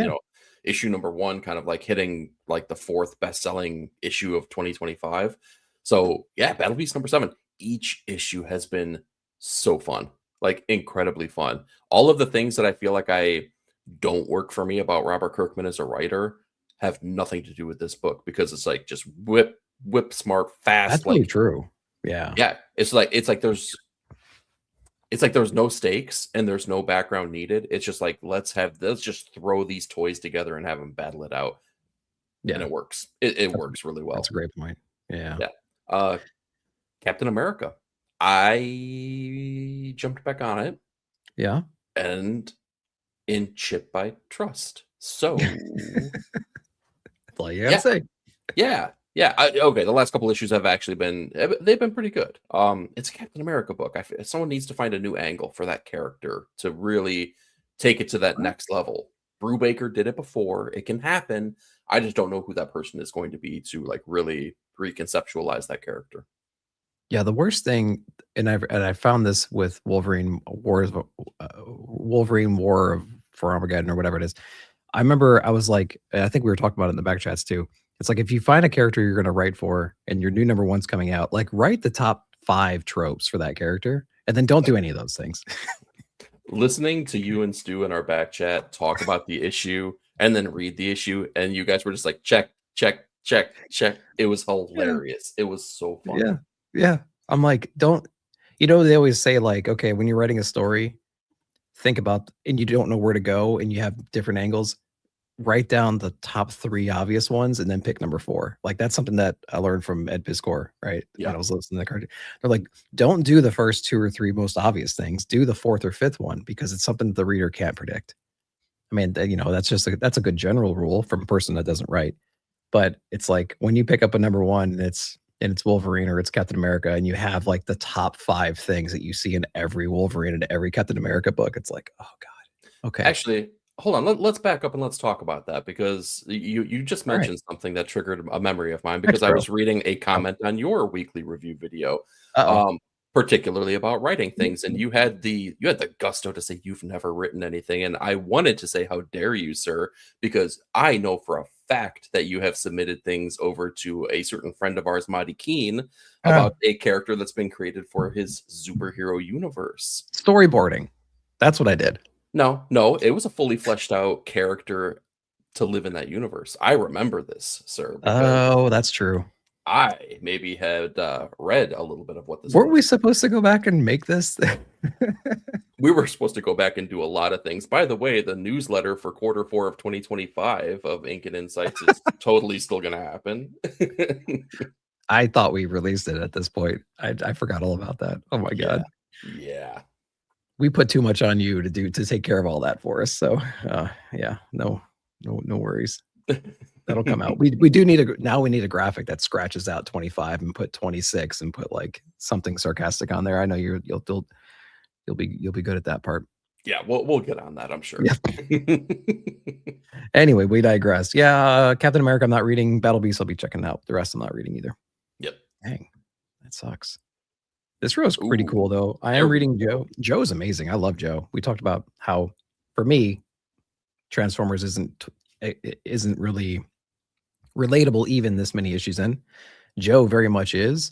issue number 1 kind of like hitting like the 4th best-selling issue of 2025. So yeah, Battle Beast number 7. Each issue has been so fun, like incredibly fun. All of the things that I feel like I don't work for me about Robert Kirkman as a writer have nothing to do with this book, because it's like just whip smart, fast. That's really true. Yeah. It's like there's no stakes and there's no background needed. It's just like let's just throw these toys together and have them battle it out. Yeah, and it works. It works really well. That's a great point. Yeah. Captain America. I jumped back on it. Yeah. And in Chip by Trust. So all you gotta say. Yeah. Okay. The last couple issues have actually they've been pretty good. It's a Captain America book. Someone needs to find a new angle for that character to really take it to that next level. Brubaker did it before. It can happen. I just don't know who that person is going to be to like really reconceptualize that character. Yeah, the worst thing, and I found this with Wolverine War for Armageddon or whatever it is. I remember I was like, I think we were talking about it in the back chats too. It's like if you find a character you're going to write for and your new number one's coming out, like write the top 5 tropes for that character, and then don't do any of those things. Listening to you and Stu in our back chat talk about the issue and then read the issue, and you guys were just like, check, check, check, check. It was hilarious. It was so funny. Yeah. Yeah. I'm like, don't, they always say, like, okay, when you're writing a story, think about, and you don't know where to go and you have different angles, write down the top 3 obvious ones and then pick number 4. Like, that's something that I learned from Ed Piscor, right? Yeah. When I was listening to the cartoon. They're like, don't do the first 2 or 3 most obvious things. Do the 4th or 5th one because it's something that the reader can't predict. I mean, that's a good general rule from a person that doesn't write. But it's like when you pick up a number 1 and it's Wolverine or it's Captain America, and you have like the top 5 things that you see in every Wolverine and every Captain America book, it's like, oh God. Okay. Actually, hold on. Let's back up and let's talk about that, because you just mentioned something that triggered a memory of mine, because I was reading a comment on your weekly review video, particularly about writing things, and you had the gusto to say you've never written anything, and I wanted to say, how dare you, sir? Because I know for a fact that you have submitted things over to a certain friend of ours, Mighty Keen, about a character that's been created for his superhero universe. Storyboarding. That's what I did. No, it was a fully fleshed out character to live in that universe. I remember this, sir. Oh, that's true. I maybe had read a little bit of what this Weren't we supposed to go back and make this? We were supposed to go back and do a lot of things. By the way, the newsletter for Q4 of 2025 of Ink and Insights is totally still going to happen. I thought we released it at this point. I forgot all about that. Oh my God. Yeah. We put too much on you to take care of all that for us. So yeah, no worries. That'll come out. We do need we need a graphic that scratches out 25 and put 26 and put like something sarcastic on there. I know you'll be good at that part. Yeah, we'll get on that, I'm sure. Yeah. Anyway, we digress. Yeah, Captain America, I'm not reading. Battle Beast, I'll be checking out. The rest I'm not reading either. Yep. Dang, that sucks. This row is pretty cool, though. I am reading Joe. Joe is amazing. I love Joe. We talked about how, for me, Transformers isn't really relatable even this many issues in. Joe very much is,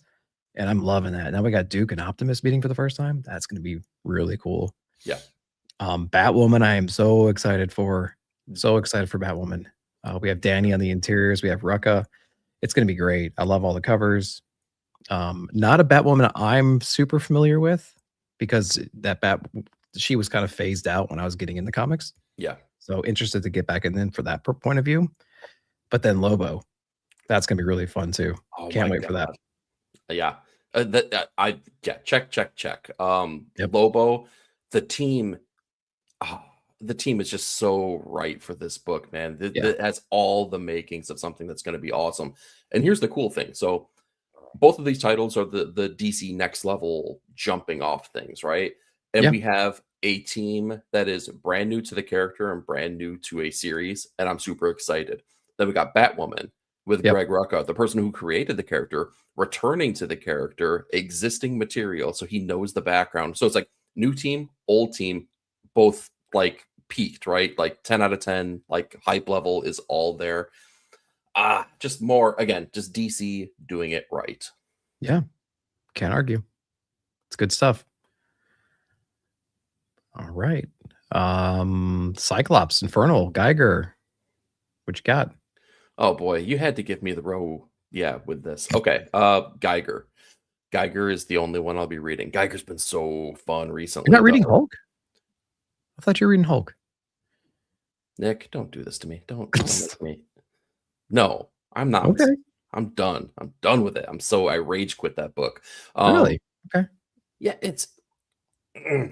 and I'm loving that. Now we got Duke and Optimus meeting for the first time. That's going to be really cool. Yeah. Batwoman, I am so excited for. So excited for Batwoman. We have Danny on the interiors. We have Rucka. It's going to be great. I love all the covers. Not a Batwoman I'm super familiar with, because she was kind of phased out when I was getting into comics. Yeah. So interested to get back in for that point of view. But then Lobo, that's going to be really fun too. Can't wait for that. Yeah. Check. Lobo, the team is just so right for this book, man. It has all the makings of something that's going to be awesome. And here's the cool thing. So both of these titles are the DC next level jumping off things, right? And we have a team that is brand new to the character and brand new to a series, and I'm super excited. Then we got Batwoman with Greg Rucka, the person who created the character, returning to the character, existing material, so he knows the background. So it's like new team, old team, both like peaked, right? Like 10 out of 10, like hype level is all there. Just more, again, just DC doing it right. Yeah. Can't argue. It's good stuff. All right. Cyclops, Infernal, Geiger. What you got? Oh boy, you had to give me the row. Yeah, with this. Okay. Geiger. Geiger is the only one I'll be reading. Geiger's been so fun recently. You're not reading Hulk? I thought you were reading Hulk. Nick, don't do this to me. Don't make me. No, I'm not. Okay. I'm done. I'm done with it. I rage quit that book. Really? Okay. Yeah,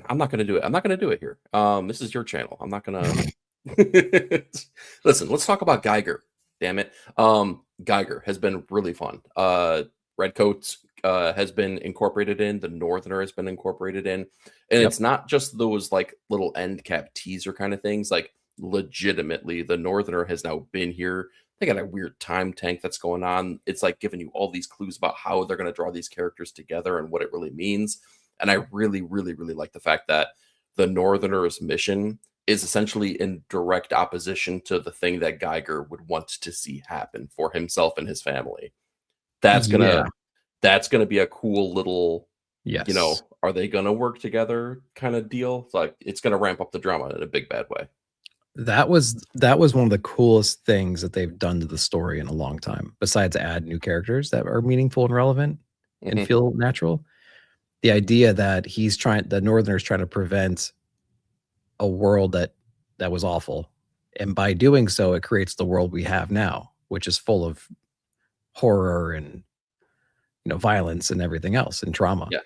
I'm not going to do it. I'm not going to do it here. This is your channel. I'm not going to. Listen, let's talk about Geiger. Damn it. Geiger has been really fun. Redcoats has been incorporated in. The Northerner has been incorporated in. And it's not just those like little end cap teaser kind of things. Like legitimately, the Northerner has now been here. They got a weird time tank that's going on. It's like giving you all these clues about how they're going to draw these characters together and what it really means. And I really, really, really like the fact that the Northerners' mission is essentially in direct opposition to the thing that Geiger would want to see happen for himself and his family. That's Yeah. gonna be a cool little, Yes. are they gonna work together kind of deal. It's like it's gonna ramp up the drama in a big bad way. That was one of the coolest things that they've done to the story in a long time, besides add new characters that are meaningful and relevant and feel natural. The idea that the Northerners trying to prevent a world that was awful, and by doing so, it creates the world we have now, which is full of horror and, violence and everything else and trauma. Yeah.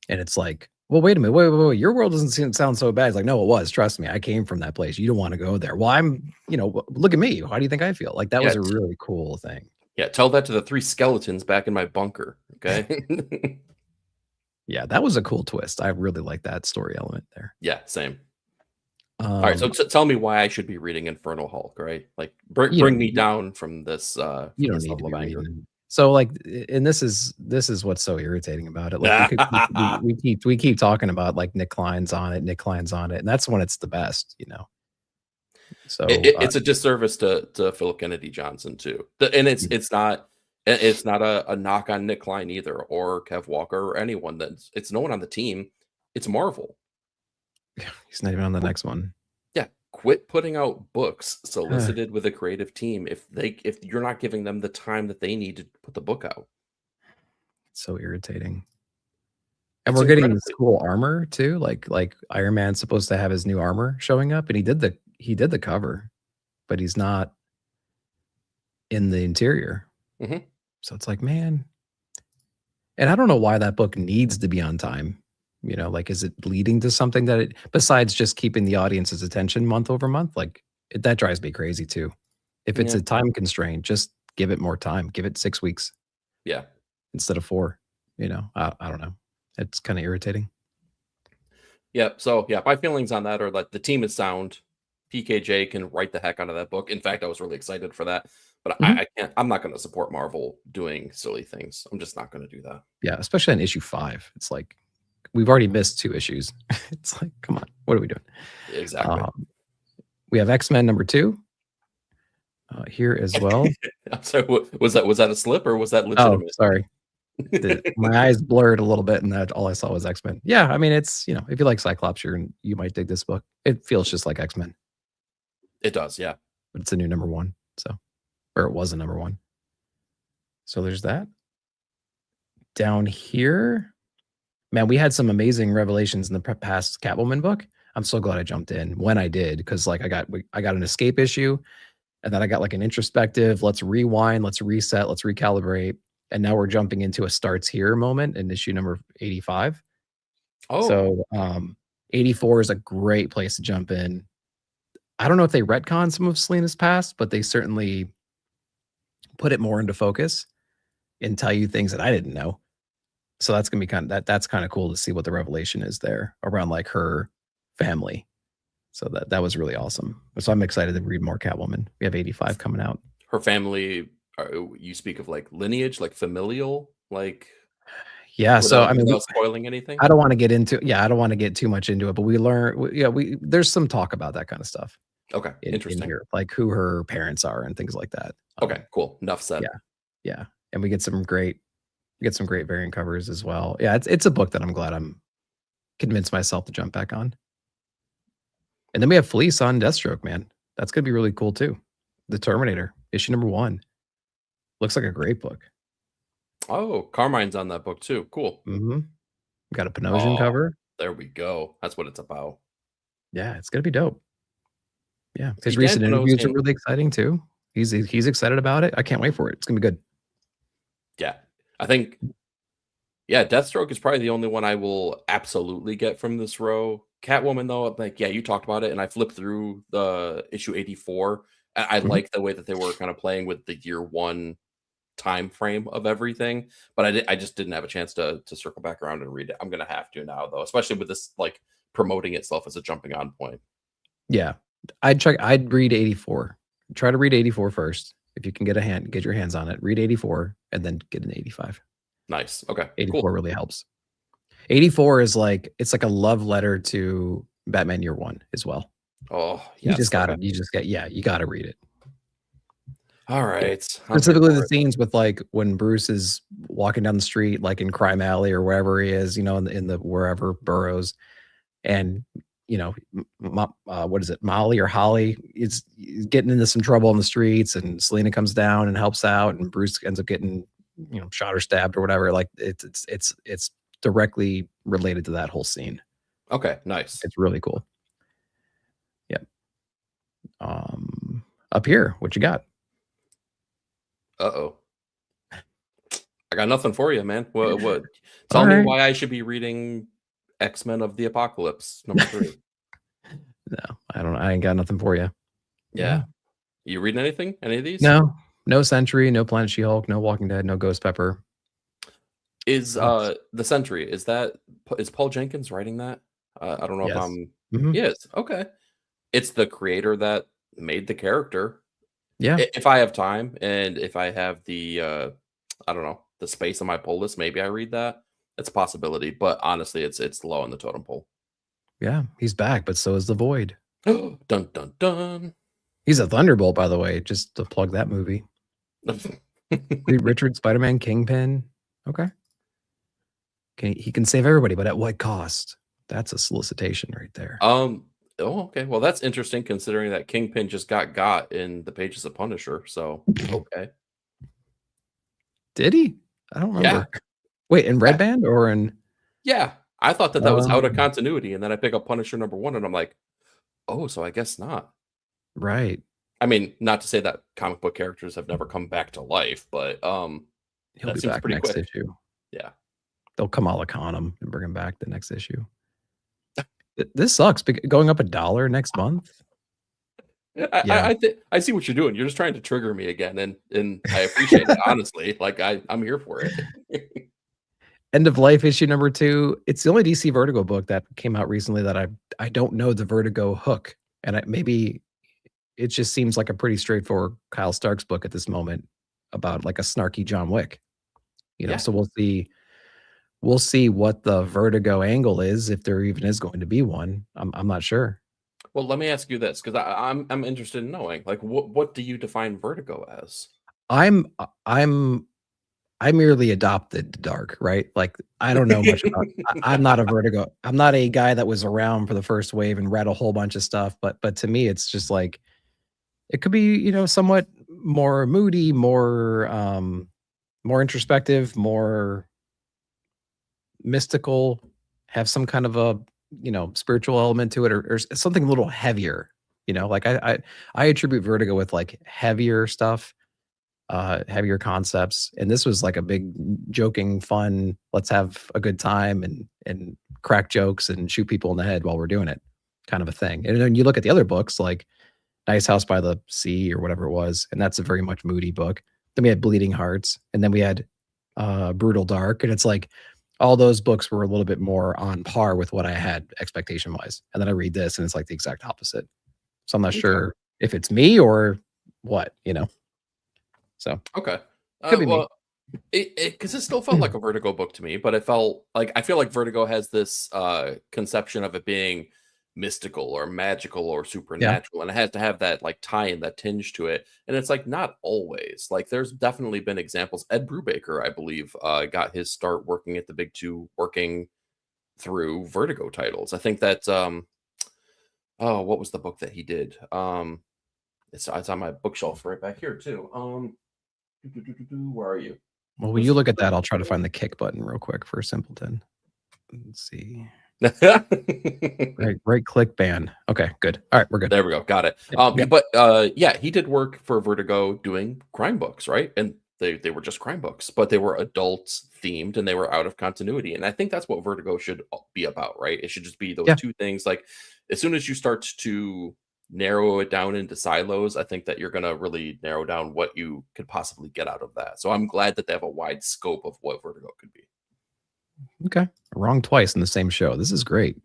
And it's like, well, wait a minute, wait. Your world doesn't sound so bad. It's like, no, it was. Trust me, I came from that place. You don't want to go there. Well, look at me. How do you think I feel? Like that was a really cool thing. Yeah, tell that to the 3 skeletons back in my bunker. Okay. Yeah, that was a cool twist. I really like that story element there. Yeah, same. All right, so tell me why I should be reading Infernal Hulk, right? Like, bring me down from this. You don't need to be reading. So, like, and this is what's so irritating about it. Like, we keep talking about like Nick Klein's on it, and that's when it's the best, So it's a disservice to Philip Kennedy Johnson too, and it's not a knock on Nick Klein either, or Kev Walker, or anyone. It's no one on the team. It's Marvel. He's not even on the next one. Yeah, quit putting out books solicited with a creative team if you're not giving them the time that they need to put the book out. It's so irritating. And we're getting this cool armor too. Like Iron Man's supposed to have his new armor showing up, and he did the cover, but he's not in the interior. So it's like, man. And I don't know why that book needs to be on time. Like, is it leading to something besides just keeping the audience's attention month over month? Like, that drives me crazy too. If it's a time constraint, just give it more time. Give it 6 weeks. Yeah. Instead of 4. I don't know. It's kind of irritating. Yeah. So yeah, my feelings on that are like the team is sound. PKJ can write the heck out of that book. In fact, I was really excited for that. But I'm not going to support Marvel doing silly things. I'm just not going to do that. Yeah, especially on issue 5. It's like, we've already missed 2 issues. It's like, come on, what are we doing? Exactly. We have X-Men number 2 here as well. I'm sorry, was that a slip or was that legitimate? Oh, sorry. My eyes blurred a little bit, and that all I saw was X-Men. Yeah, I mean, it's, if you like Cyclops, you might dig this book. It feels just like X-Men. It does, yeah. But it's a new number 1, or it was a number 1. So there's that. Down here, man, we had some amazing revelations in the past Catwoman book. I'm so glad I jumped in when I did, because like I got an escape issue, and then I got like an introspective, let's rewind, let's reset, let's recalibrate, and now we're jumping into a starts here moment in issue number 85. So 84 is a great place to jump in. I don't know if they retcon some of Selina's past, but they certainly put it more into focus and tell you things that I didn't know. So that's gonna be that's kind of cool to see what the revelation is there around like her family. So that was really awesome. So I'm excited to read more Catwoman. We have 85 coming out. Her family, you speak of like lineage, like familial, like yeah. So I mean, without spoiling anything. I don't want to get into I don't want to get too much into it, but we learn. There's some talk about that kind of stuff. Okay, interesting. In here, like who her parents are and things like that. Okay, cool. Enough said. Yeah, and we get some great variant covers as well. Yeah, it's a book that I'm glad I'm convinced myself to jump back on. And then we have Fleece on Deathstroke, man. That's gonna be really cool too. The Terminator, issue number 1. Looks like a great book. Oh, Carmine's on that book too. Cool. Got a Panosian cover. There we go. That's what it's about. Yeah, it's gonna be dope. Yeah, his recent interviews are really exciting too. He's excited about it. I can't wait for it. It's gonna be good. Yeah, I think. Yeah, Deathstroke is probably the only one I will absolutely get from this row. Catwoman, though, like, yeah, you talked about it, and I flipped through the issue 84. And I like the way that they were kind of playing with the year 1 time frame of everything, but I just didn't have a chance to circle back around and read it. I'm gonna have to now, though, especially with this like promoting itself as a jumping on point. Yeah, I'd read 84. Try to read 84 first, If you can get your hands on it, read 84 and then get an 85. Nice. Okay. 84 cool. Really helps. 84 is like, it's like a love letter to Batman Year One as well. Oh, you just got to, you got to read it. All right. Specifically the scenes with like when Bruce is walking down the street, like in Crime Alley or wherever he is, in the wherever boroughs, and what is it, Molly or Holly is getting into some trouble on the streets, and Selina comes down and helps out, and Bruce ends up getting shot or stabbed or whatever. Like it's directly related to that whole scene. Okay, nice. It's really cool. Yep. Up here, what you got? Uh-oh. I got nothing for you, man. What? Tell me why I should be reading X-Men of the Apocalypse #3. No, I don't know. I ain't got nothing for you. Yeah. You reading anything? Any of these? No Sentry, no Planet She-Hulk, no Walking Dead, no Ghost Pepper. Is the Sentry, is Paul Jenkins writing that? I don't know if I'm He is. Okay. It's the creator that made the character. Yeah. If I have time and if I have the I don't know, the space on my pull list, maybe I read that. It's a possibility, but honestly, it's low on the totem pole. Yeah, he's back, but so is the Void. Dun dun dun. He's a Thunderbolt, by the way, just to plug that movie. Reed Richards, Spider-Man, Kingpin. Okay. He can save everybody, but at what cost? That's a solicitation right there. Oh, okay. Well, that's interesting considering that Kingpin just got in the pages of Punisher. So okay. Did he? I don't remember. Yeah. Wait, in Red Band or in? Yeah, I thought that was out of continuity, and then I pick up Punisher #1, and I'm like, oh, so I guess not. Right. I mean, not to say that comic book characters have never come back to life, but he'll be back next issue. Yeah, they'll Kamala Khan him and bring him back the next issue. This sucks. Going up $1 next month. I see what you're doing. You're just trying to trigger me again, and I appreciate it. Honestly, like I'm here for it. End of Life issue #2. It's the only DC Vertigo book that came out recently that I don't know the Vertigo hook, and maybe it just seems like a pretty straightforward Kyle Starks book at this moment about like a snarky John Wick. So we'll see what the Vertigo angle is, if there even is going to be one. I'm not sure. Well, let me ask you this, because I'm interested in knowing, like, what do you define Vertigo as? I merely adopted Dark, right? Like, I don't know much about I'm not a Vertigo. I'm not a guy that was around for the first wave and read a whole bunch of stuff, but to me it's just like it could be, somewhat more moody, more introspective, more mystical, have some kind of a spiritual element to it, or something a little heavier. Like I attribute Vertigo with like heavier stuff, heavier concepts, and this was like a big joking, fun, let's have a good time and crack jokes and shoot people in the head while we're doing it kind of a thing. And then you look at the other books like Nice House by the Sea or whatever it was, and that's a very much moody book. Then we had Bleeding Hearts, and then we had Brutal Dark, and it's like all those books were a little bit more on par with what I had expectation wise. And then I read this and it's like the exact opposite. So I'm not sure if it's me or what, So okay. Could be me. Because it still felt like a Vertigo book to me, but it felt like, I feel like Vertigo has this conception of it being mystical or magical or supernatural, and it has to have that like tie in, that tinge to it, and it's like not always. Like there's definitely been examples. Ed Brubaker, I believe, got his start working at the big two, working through Vertigo titles. I think that what was the book that he did? It's on my bookshelf right back here too. Where are you? Well, when you look at that, I'll try to find the kick button real quick for Simpleton. Let's see. right click ban. Okay, good. All right, we're good. There we go. Got it. But he did work for Vertigo doing crime books, right? And they were just crime books, but they were adults themed and they were out of continuity. And I think that's what Vertigo should be about, right? It should just be those two things. Like as soon as you start to narrow it down into silos, I think that you're going to really narrow down what you could possibly get out of that. So I'm glad that they have a wide scope of what Vertigo could be. Okay. Wrong twice in the same show. This is great.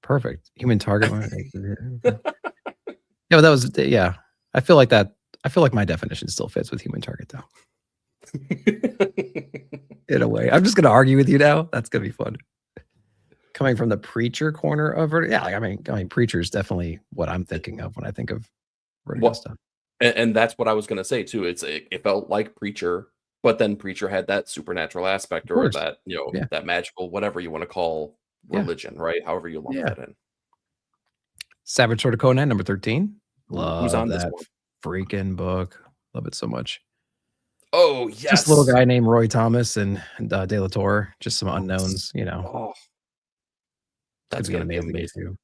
Perfect. Human Target. Yeah, but that was, I feel like that I feel like my definition still fits with Human Target, though. In a way. I'm just going to argue with you now. That's going to be fun. Coming from the Preacher corner of Vertigo. Yeah, I mean, Preacher is definitely what I'm thinking of when I think of Vertigo stuff. And that's what I was going to say, too. It felt like Preacher, but then Preacher had that supernatural aspect or that, that magical, whatever you want to call religion, right? However you lump that in. Savage Sword of Conan, number 13. Love Who's on that this one? Freaking book. Love it so much. Oh, yes. Just a little guy named Roy Thomas and De La Torre. Just some unknowns, Oh, that's going to be amazing.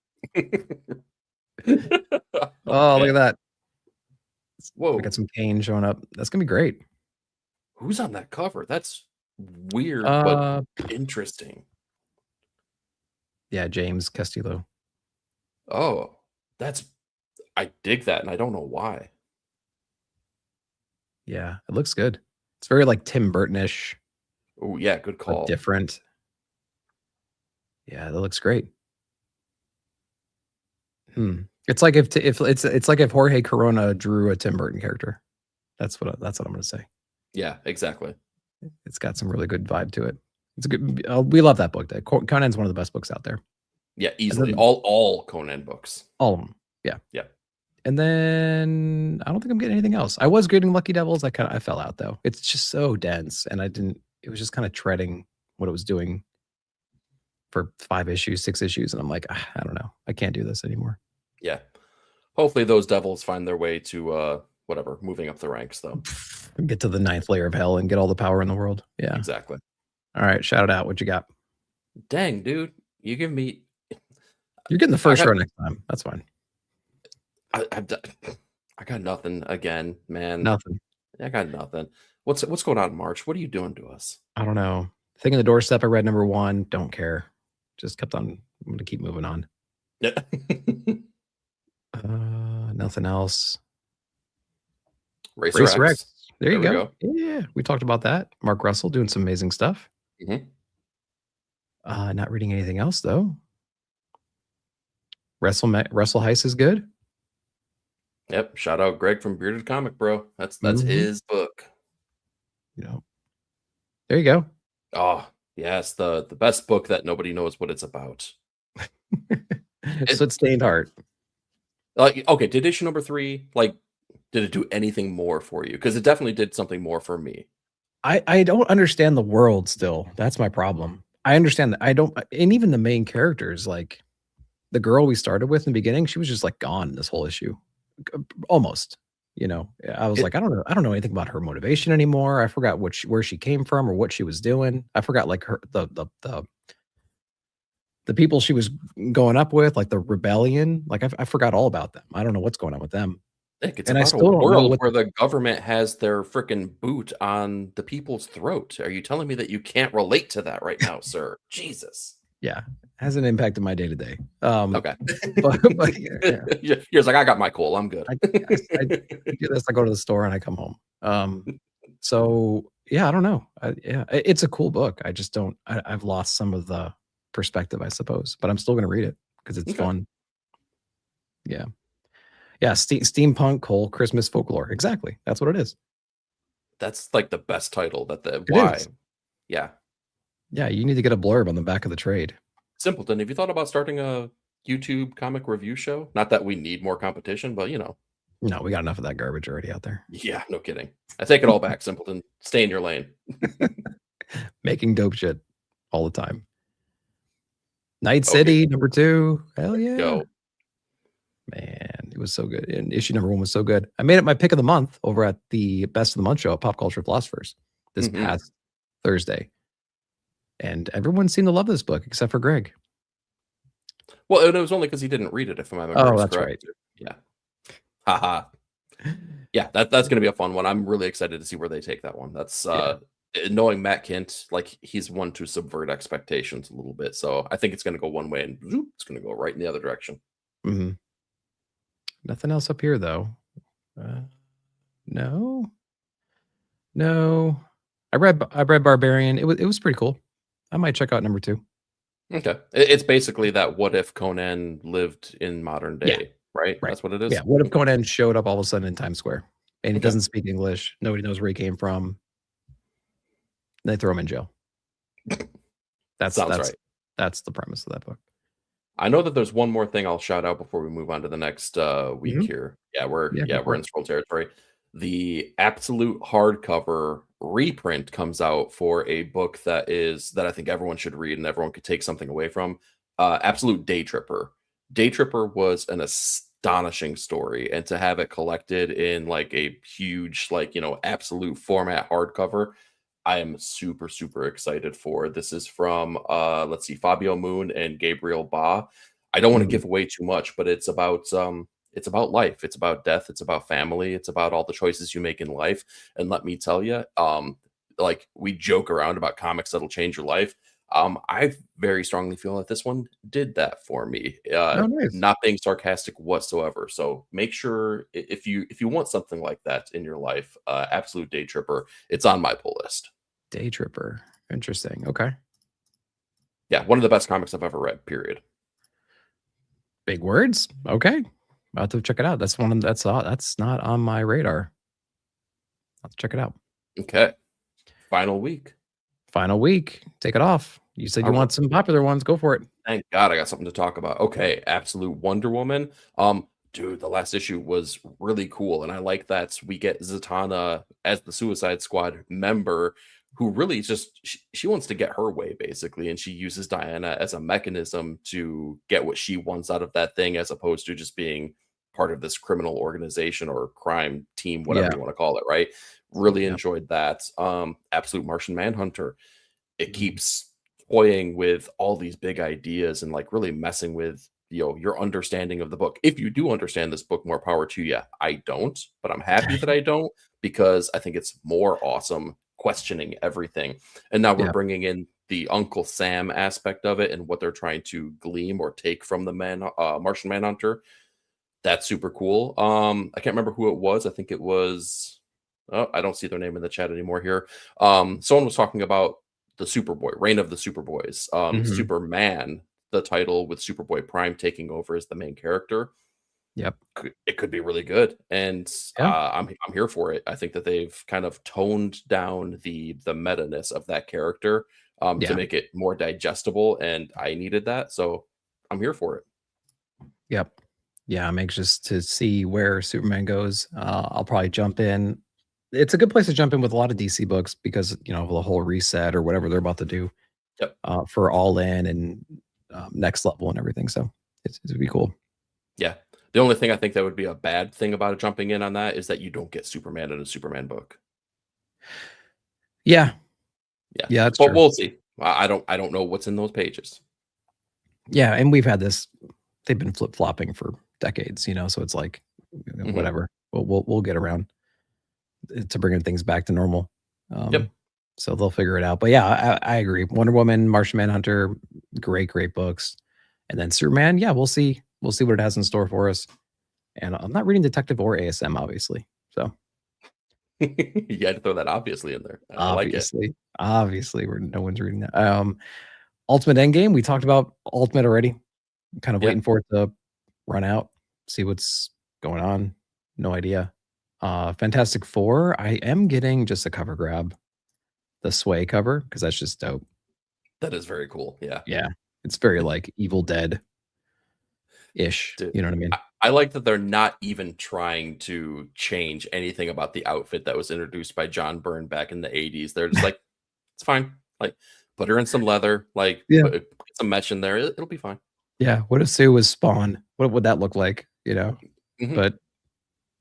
Oh, look at that. Whoa. We got some Kane showing up. That's going to be great. Who's on that cover? That's weird, but interesting. Yeah, James Castillo. Oh, I dig that, and I don't know why. Yeah, it looks good. It's very like Tim Burton-ish. Oh, yeah, good call. Different. Yeah, that looks great. It's like if it's like if Jorge Corona drew a Tim Burton character. That's what I'm going to say. Yeah, exactly. It's got some really good vibe to it. It's a good. We love that book. Conan's one of the best books out there. Yeah, easily. Then, all Conan books. All of them. Yeah. Yeah. And then I don't think I'm getting anything else. I was reading Lucky Devils. I fell out though. It's just so dense, and it was just kind of treading what it was doing for 5 issues, 6 issues, and I'm like, I don't know. I can't do this anymore. Yeah. Hopefully those devils find their way to moving up the ranks though. Get to the 9th layer of hell and get all the power in the world. Yeah. Exactly. All right, shout it out. What you got? Dang, dude. You give me You're getting the first row next time. That's fine. I got nothing again, man. Nothing. I got nothing. What's going on in March? What are you doing to us? I don't know. Thing in the Doorstep, I read number 1. Don't care. Just kept on. I'm going to keep moving on. Yeah. Nothing else. Racer X. There you go. Yeah, we talked about that. Mark Russell doing some amazing stuff. Not reading anything else though. Russell Heiss is good. Yep. Shout out Greg from Bearded Comic Bro. That's his book. Yeah. There you go. Oh, yes, the best book that nobody knows what it's about. So it's Stained Heart. Okay, did issue number 3 did it do anything more for you? Because it definitely did something more for me. I don't understand the world still. That's my problem. I understand that and even the main characters, like the girl we started with in the beginning, she was just like gone this whole issue. Almost. I was like, I don't know anything about her motivation anymore. I forgot where she came from or what she was doing. I forgot like the people she was going up with, like the rebellion. Like I forgot all about them. I don't know what's going on with them. It's and I still don't know where the government has their freaking boot on the people's throat. Are you telling me that you can't relate to that right now, sir? Jesus. Yeah, hasn't impacted my day to day. Okay, but yeah. You're like, I got my coal. I'm good. I do this. I go to the store and I come home. So yeah, I don't know. It's a cool book. I just don't. I've lost some of the perspective, I suppose, but I'm still going to read it because it's fun. Yeah. Steampunk Coal Christmas Folklore. Exactly. That's what it is. That's like the best title. Yeah. Yeah, you need to get a blurb on the back of the trade. Simpleton, have you thought about starting a YouTube comic review show? Not that we need more competition, but No, we got enough of that garbage already out there. Yeah, no kidding. I take it all back, Simpleton. Stay in your lane. Making dope shit all the time. Night City, number 2. Hell yeah. Go. Man, it was so good. And issue number 1 was so good. I made it my pick of the month over at the Best of the Month show at Pop Culture Philosophers this past Thursday. And everyone seemed to love this book except for Greg. Well, it was only because he didn't read it, if I'm that's correct. Right. Yeah. Haha. Yeah, that's going to be a fun one. I'm really excited to see where they take that one. That's knowing Matt Kindt, like he's one to subvert expectations a little bit. So I think it's going to go one way and zoop, it's going to go right in the other direction. Nothing else up here though. No. I read Barbarian. It was pretty cool. I might check out number 2. Okay. It's basically that what if Conan lived in modern day, right? That's what it is. Yeah. What if Conan showed up all of a sudden in Times Square? and he doesn't speak English. Nobody knows where he came from. They throw him in jail. That's right. That's the premise of that book. I know that there's one more thing I'll shout out before we move on to the next week here. Yeah, we're in scroll territory. The absolute hardcover reprint comes out for a book that I think everyone should read and everyone could take something away from. Absolute Day Tripper. Day Tripper was an astonishing story, and to have it collected in like a huge, like, absolute format hardcover, I am super, super excited for. This is from let's see, Fabio Moon and Gabriel Ba. I don't want to give away too much, but it's about life, it's about death, it's about family, it's about all the choices you make in life. And let me tell you, like, we joke around about comics that'll change your life. I very strongly feel that this one did that for me. Nice. Not being sarcastic whatsoever. So make sure if you want something like that in your life, Absolute Day Tripper, it's on my pull list. Day Tripper, interesting. Okay. Yeah, one of the best comics I've ever read. Period. Big words. Okay, I'll have to check it out. That's not on my radar. I'll have to check it out. Okay. Final week. Take it off. You said you want some popular ones. Go for it. Thank God I got something to talk about. Okay, Absolute Wonder Woman. Dude, the last issue was really cool, and I like that we get Zatanna as the Suicide Squad member, who really just she wants to get her way, basically, and she uses Diana as a mechanism to get what she wants out of that thing, as opposed to just being part of this criminal organization or crime team, whatever you want to call it, right? Really enjoyed that. Absolute Martian Manhunter. It keeps toying with all these big ideas and like really messing with your understanding of the book. If you do understand this book, more power to you. I don't, but I'm happy that I don't, because I think it's more awesome questioning everything. And now we're bringing in the Uncle Sam aspect of it and what they're trying to glean or take from the Martian Manhunter. That's super cool. I can't remember who it was. I think it was, I don't see their name in the chat anymore here. Someone was talking about the Superboy, Reign of the Superboys. Superman, the title, with Superboy Prime taking over as the main character. Yep. It could be really good. And I'm here for it. I think that they've kind of toned down the meta-ness of that character to make it more digestible, and I needed that. So I'm here for it. Yep. Yeah, I'm anxious to see where Superman goes. I'll probably jump in. It's a good place to jump in with a lot of DC books because, the whole reset or whatever they're about to do for All In and Next Level and everything. So it'd be cool. Yeah. The only thing I think that would be a bad thing about jumping in on that is that you don't get Superman in a Superman book. Yeah. That's but true. We'll see. I don't know what's in those pages. Yeah, and we've had this. They've been flip-flopping for decades, so it's like whatever. We'll get around to bringing things back to normal. So they'll figure it out. But yeah, I agree. Wonder Woman, Martian Manhunter, great to and then Superman. Yeah, we'll see what it has in store for us. And I'm not reading Detective or ASM, obviously. So you had to throw that obviously in there. Obviously, where no one's reading that. Ultimate Endgame. We talked about Ultimate already. I'm kind of waiting for it to run out, see what's going on. No idea. Fantastic Four. I am getting just a cover grab, the Sway cover, because that's just dope. That is very cool. Yeah. It's very like Evil Dead ish. You know what I mean? I like that they're not even trying to change anything about the outfit that was introduced by John Byrne back in the 80s. They're just like, it's fine. Like, put her in some leather, like put some mesh in there. It'll be fine. Yeah. What if Sue was Spawn? What would that look like? But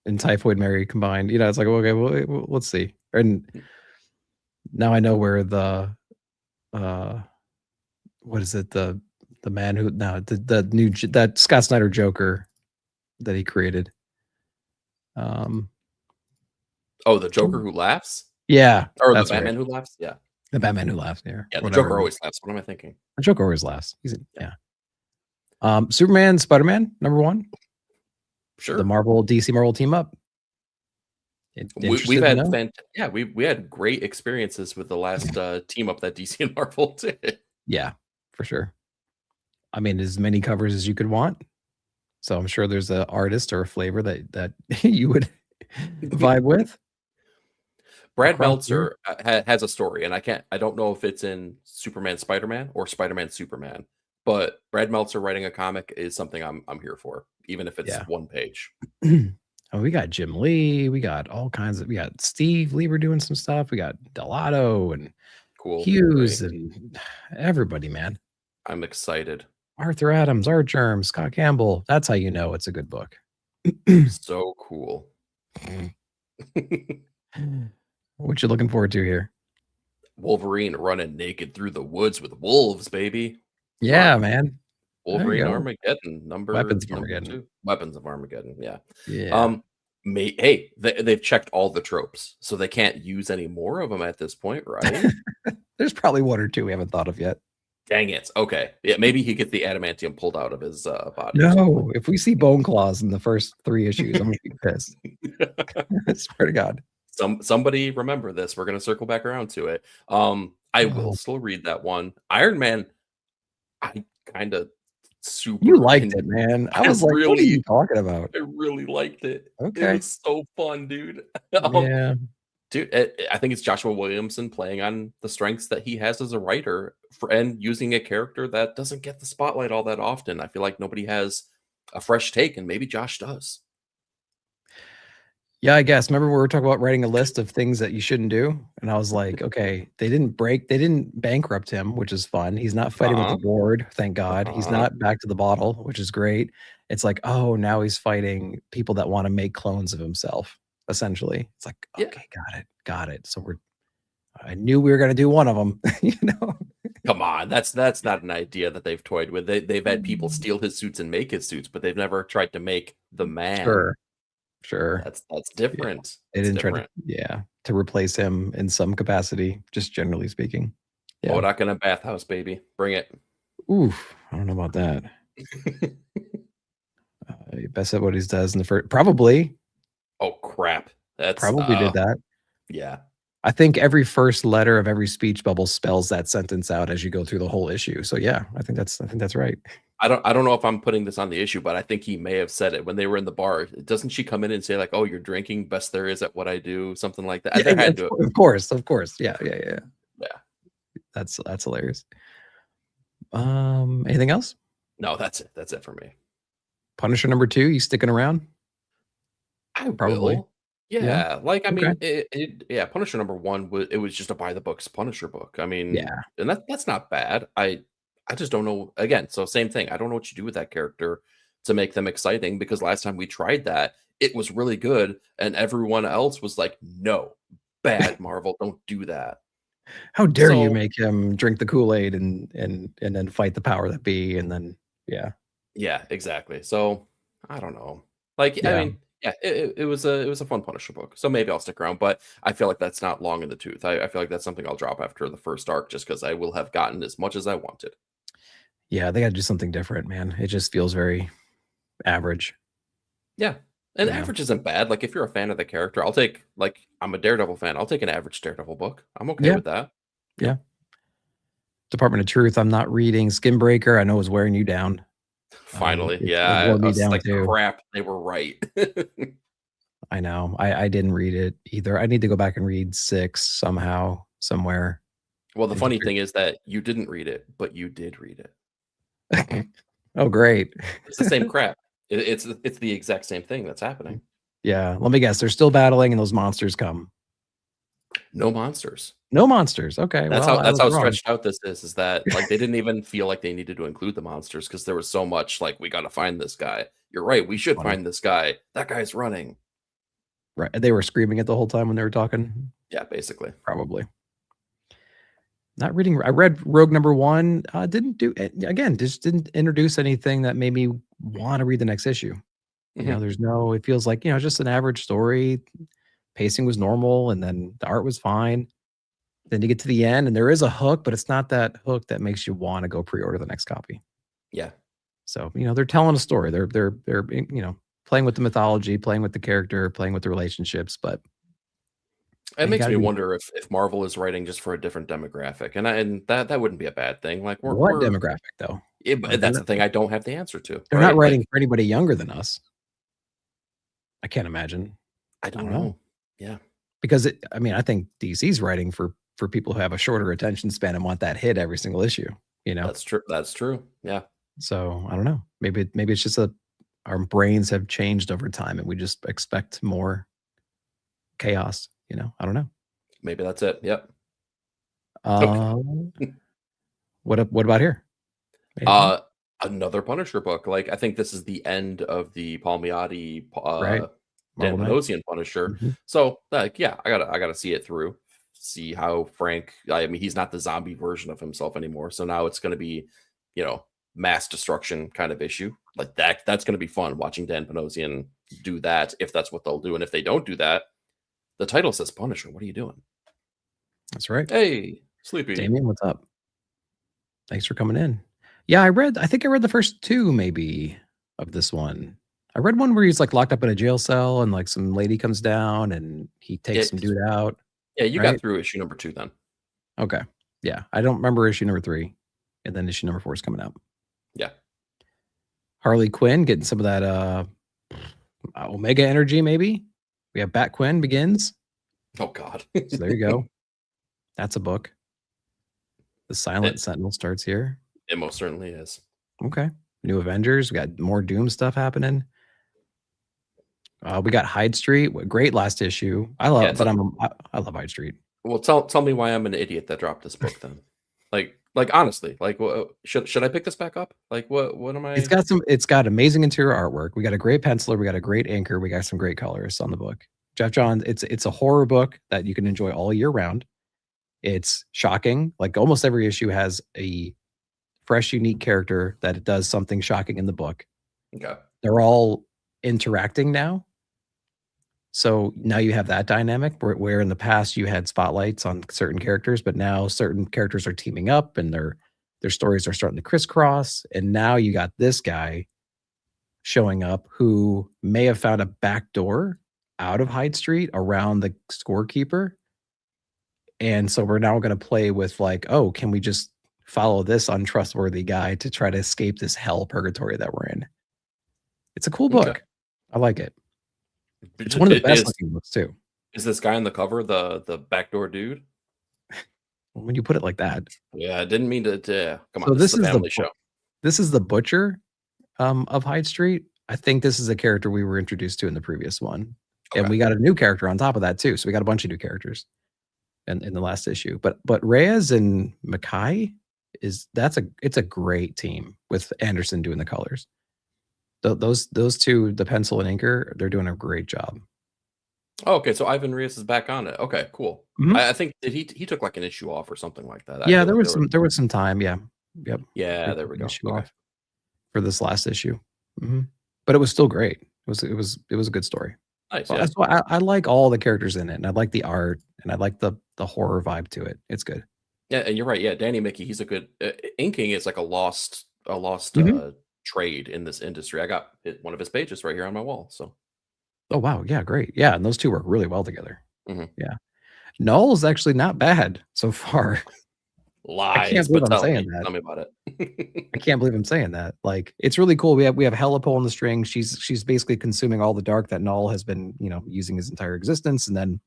in Typhoid Mary combined, it's like, okay, well, let's see. And now I know where the what is it? The man who the new that Scott Snyder Joker that he created. The Joker who laughs? Yeah. Or the Batman who laughs? Yeah. The Batman who laughs. Yeah. Yeah, the Joker always laughs. What am I thinking? The Joker always laughs. Superman, Spider-Man, #1. Sure. The DC Marvel team up. We've had we had great experiences with the last team up that DC and Marvel did. Yeah, for sure. I mean, as many covers as you could want. So I'm sure there's an artist or a flavor that you would Vibe with? Brad Meltzer has a story, and I don't know if it's in Superman Spider-Man or Spider-Man Superman, but Brad Meltzer writing a comic is something I'm here for, even if it's one page. Oh, we got Jim Lee, we got all kinds of we got Steve Lieber doing some stuff, we got Delato and Hughes Great. and everybody, man. I'm excited. Arthur Adams, Art Germ, Scott Campbell. That's how you know it's a good book. So cool. What you looking forward to here? Wolverine running naked through the woods with wolves, baby. Yeah, man. Wolverine Armageddon Weapons of Armageddon. 2. Weapons of Armageddon. Yeah. Yeah. Hey, they've checked all the tropes, so they can't use any more of them at this point, right? There's probably one or two we haven't thought of yet. Dang it. Okay. Yeah, maybe he gets the adamantium pulled out of his body. No, if we see bone claws in the first 3 issues, I'm gonna be pissed. I swear to God. Somebody remember this. We're gonna circle back around to it. I will still read that one. Iron Man, I kind of super. You liked it, man. I was like, what are you talking about? I really liked it. Okay. It was so fun, dude. Yeah. Dude, I think it's Joshua Williamson playing on the strengths that he has as a writer and using a character that doesn't get the spotlight all that often. I feel like nobody has a fresh take, and maybe Josh does. Yeah, I guess. Remember we were talking about writing a list of things that you shouldn't do? And I was like, okay, they didn't bankrupt him, which is fun. He's not fighting with the board, thank God. He's not back to the bottle, which is great. It's like, oh, now he's fighting people that want to make clones of himself, essentially. It's like, okay, got it. So I knew we were gonna do one of them, you know. Come on, that's not an idea that they've toyed with. They've had people steal his suits and make his suits, but they've never tried to make the man. Sure. That's different. They didn't try to replace him in some capacity, just generally speaking. Yeah. Not gonna bathhouse, baby. Bring it. Oof. I don't know about that. Best at what he does in the first. Probably. Oh crap! That's probably did that. Yeah. I think every first letter of every speech bubble spells that sentence out as you go through the whole issue. So yeah, I think that's right. I don't know if I'm putting this on the issue, but I think he may have said it when they were in the bar. Doesn't she come in and say like, "Oh, you're drinking, best there is at what I do," something like that? Yeah, of course. Yeah. That's hilarious. Anything else? No, that's it. That's it for me. Punisher number 2, you sticking around? I probably. Will. Yeah, like I mean, Punisher number 1 it was just a buy the books Punisher book. I mean, and that's not bad. I just don't know. Again, so same thing. I don't know what you do with that character to make them exciting, because last time we tried that, it was really good, and everyone else was like, "No, bad, Marvel, don't do that." How dare you make him drink the Kool-Aid and then fight the power that be, and then yeah, exactly. So I don't know. Like I mean, yeah, it was a fun Punisher book, so maybe I'll stick around. But I feel like that's not long in the tooth. I feel like that's something I'll drop after the first arc, just because I will have gotten as much as I wanted. Yeah, they got to do something different, man. It just feels very average. Yeah, and average isn't bad. Like if you're a fan of the character, I'll take. Like I'm a Daredevil fan. I'll take an average Daredevil book. I'm okay with that. Yeah. Department of Truth. I'm not reading Skinbreaker. I know is wearing you down. Finally, I was like, crap, they were right. I know. I didn't read it either. I need to go back and read 6 somehow, somewhere. Well, the funny thing is that you didn't read it, but you did read it. Oh, great. It's the same crap. It's the exact same thing that's happening. Yeah. Let me guess. They're still battling and those monsters come. No monsters. No monsters. Okay. That's how stretched out this is that like they didn't even feel like they needed to include the monsters, because there was so much like, we got to find this guy. You're right. We should find this guy. That guy's running. Right. They were screaming it the whole time when they were talking. Yeah, basically. Probably. Not reading. I read Rogue number 1. Didn't introduce anything that made me want to read the next issue. You know, it feels like, just an average story. Pacing was normal, and then the art was fine. Then you get to the end and there is a hook, but it's not that hook that makes you want to go pre-order the next copy. Yeah. So, they're telling a story. They're playing with the mythology, playing with the character, playing with the relationships, but it makes me wonder if Marvel is writing just for a different demographic, and that wouldn't be a bad thing. Like what demographic though? That's the thing I don't have the answer to. They're not writing for anybody younger than us. I can't imagine. I don't know. Yeah. Because I think DC's writing for people who have a shorter attention span and want that hit every single issue, you know? That's true. That's true. Yeah. So I don't know. Maybe it's just our brains have changed over time and we just expect more chaos, you know? I don't know. Maybe that's it. Yep. What about here? Another Punisher book. Like, I think this is the end of the Palmiotti, Right. Dan Panosian Punisher. So, like, yeah, I gotta see it through. See how Frank. I mean, he's not the zombie version of himself anymore. So now it's going to be, mass destruction kind of issue like that. That's going to be fun watching Dan Panosian do that. If that's what they'll do, and if they don't do that, the title says Punisher. What are you doing? That's right. Hey, Sleepy Damien, what's up? Thanks for coming in. Yeah, I think I read the first 2 maybe of this one. I read one where he's like locked up in a jail cell and like some lady comes down and he takes some dude out. Yeah, you got through issue number 2 then. Okay. Yeah, I don't remember issue number 3, and then issue number 4 is coming out. Yeah. Harley Quinn getting some of that Omega energy maybe. We have Bat Quinn begins. Oh God. So there you go. That's a book. The Silent Sentinel starts here. It most certainly is. Okay. New Avengers. We got more Doom stuff happening. We got Hyde Street. Great last issue. I love Hyde Street. Well, tell me why I'm an idiot that dropped this book then. like honestly, like should I pick this back up? Like what am I? It's got amazing interior artwork. We got a great penciler. We got a great anchor. We got some great colors on the book. Jeff Johns. It's a horror book that you can enjoy all year round. It's shocking. Like almost every issue has a fresh, unique character that it does something shocking in the book. Okay. They're all interacting now. So now you have that dynamic where in the past you had spotlights on certain characters, but now certain characters are teaming up and their stories are starting to crisscross. And now you got this guy showing up who may have found a back door out of Hyde Street around the scorekeeper. And so we're now going to play with like, oh, can we just follow this untrustworthy guy to try to escape this hell purgatory that we're in? It's a cool book. Okay. I like it. It's one of the best looking books too. Is this guy on the cover the backdoor dude? When you put it like that. Yeah, I didn't mean to come on. So this is family show. This is the butcher of Hyde Street. I think this is a character we were introduced to in the previous one. Okay. And we got a new character on top of that too. So we got a bunch of new characters in the last issue. But Reyes and Mackay it's a great team with Anderson doing the colors. Those two, the pencil and inker, they're doing a great job. Oh, okay, so Ivan Reyes is back on it. Okay, cool. Mm-hmm. I think that he took like an issue off or something like that. Yeah, there was some time. Yeah, yep. Yeah, there we go. Issue off for this last issue, but it was still great. It was a good story. Nice. Well, that's why I like all the characters in it, and I like the art, and I like the horror vibe to it. It's good. Yeah, and you're right. Yeah, Danny Mickey, he's a good inking. Is like a lost trade in this industry. I got one of his pages right here on my wall. So, oh wow, yeah, great, yeah, and those two work really well together. Mm-hmm. Yeah, Null is actually not bad so far. Lies. I can't believe I'm saying that. Tell me about it. I can't believe I'm saying that. Like, it's really cool. We have Hela pulling the string. She's basically consuming all the dark that Null has been, using his entire existence, and then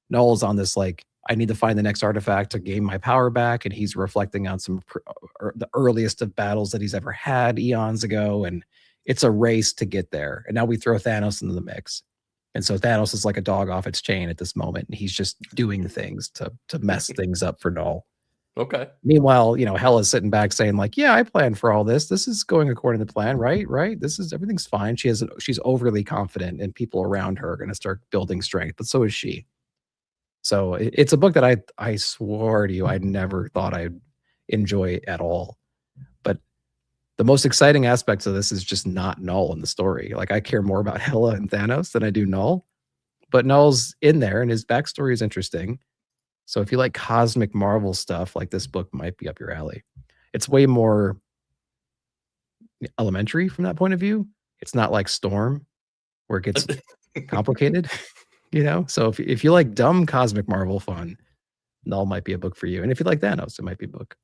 Null's on this like, I need to find the next artifact to gain my power back, and he's reflecting on the earliest of battles that he's ever had eons ago, and it's a race to get there. And now we throw Thanos into the mix, and so Thanos is like a dog off its chain at this moment, and he's just doing things to mess things up for Null. Okay. Meanwhile, Hela's sitting back saying like, yeah, I planned for all this. This is going according to plan, right? Right. Everything's fine. She's overly confident, and people around her are going to start building strength, but so is she. So it's a book that I swore to you I never thought I'd enjoy at all. But the most exciting aspects of this is just not Null in the story. Like, I care more about Hela and Thanos than I do Null. But Null's in there, and his backstory is interesting. So if you like cosmic Marvel stuff, like, this book might be up your alley. It's way more elementary from that point of view. It's not like Storm, where it gets complicated. So if you like dumb cosmic Marvel fun, Null might be a book for you. And if you like Thanos, it might be a book.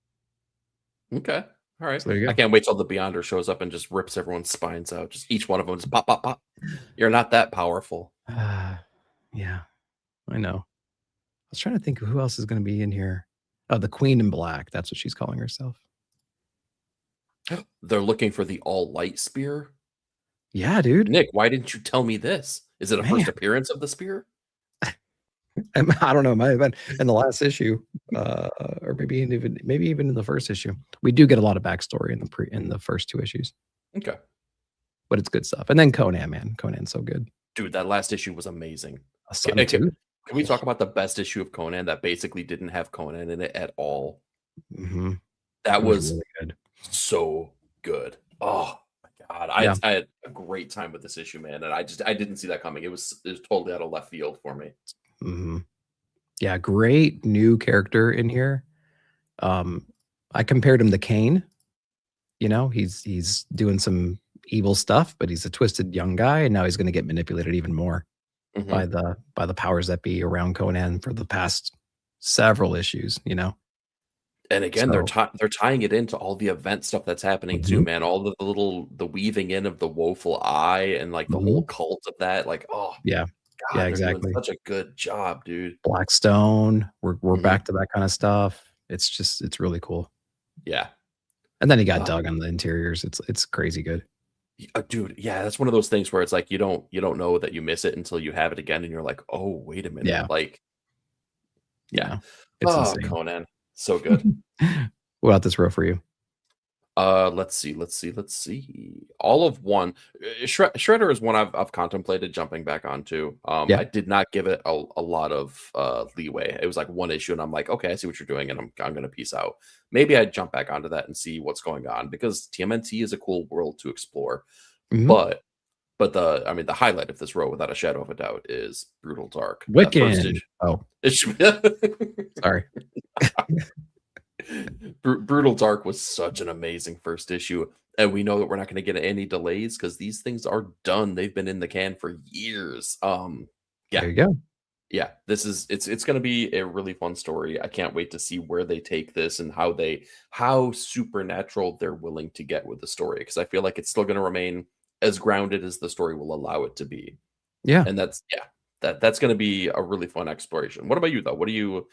Okay. All right. So there you go. I can't wait till the Beyonder shows up and just rips everyone's spines out. Just each one of them just pop, pop, pop. You're not that powerful. Yeah, I know. I was trying to think of who else is going to be in here. Oh, the Queen in Black. That's what she's calling herself. They're looking for the all light spear. Yeah, dude. Nick, why didn't you tell me this? Is it a first appearance of the spear? I don't know. It might have been in the last issue, or maybe even in the first issue. We do get a lot of backstory in the first 2 issues. Okay, but it's good stuff. And then Conan, man, Conan's so good. Dude, that last issue was amazing. Can we talk about the best issue of Conan that basically didn't have Conan in it at all? Mm-hmm. That was really good. So good. Oh my god, I had a great time with this issue, man, and I didn't see that coming. It was totally out of left field for me. Mm-hmm. Yeah, great new character in here. I compared him to Kane. You know, he's doing some evil stuff, but he's a twisted young guy, and now he's going to get manipulated even more by the powers that be around Conan for the past several issues. You know. And again, they're tying it into all the event stuff that's happening too, man. All the weaving in of the woeful eye and like the whole cult of that. Like, oh yeah, God, yeah, exactly. Such a good job, dude. Blackstone. We're back to that kind of stuff. It's really cool. Yeah. And then he got Doug on the interiors. It's crazy good. Dude, yeah, that's one of those things where it's like you don't know that you miss it until you have it again, and you're like, oh, wait a minute. Yeah. Like, yeah. It's insane. Conan. So good. What about this row for you? Let's see. All of one. Shredder is one I've contemplated jumping back onto. I did not give it a lot of leeway. It was like 1 issue, and I'm like, okay, I see what you're doing, and I'm gonna peace out. Maybe I'd jump back onto that and see what's going on, because TMNT is a cool world to explore. But the highlight of this row, without a shadow of a doubt, is Brutal Dark. Wiccan. Oh, sorry. Brutal Dark was such an amazing first issue, and we know that we're not going to get any delays because these things are done. They've been in the can for years. Yeah, there you go. Yeah, it's going to be a really fun story. I can't wait to see where they take this and how supernatural they're willing to get with the story, because I feel like it's still going to remain as grounded as the story will allow it to be. Yeah, and that's going to be a really fun exploration. What about you though? What are you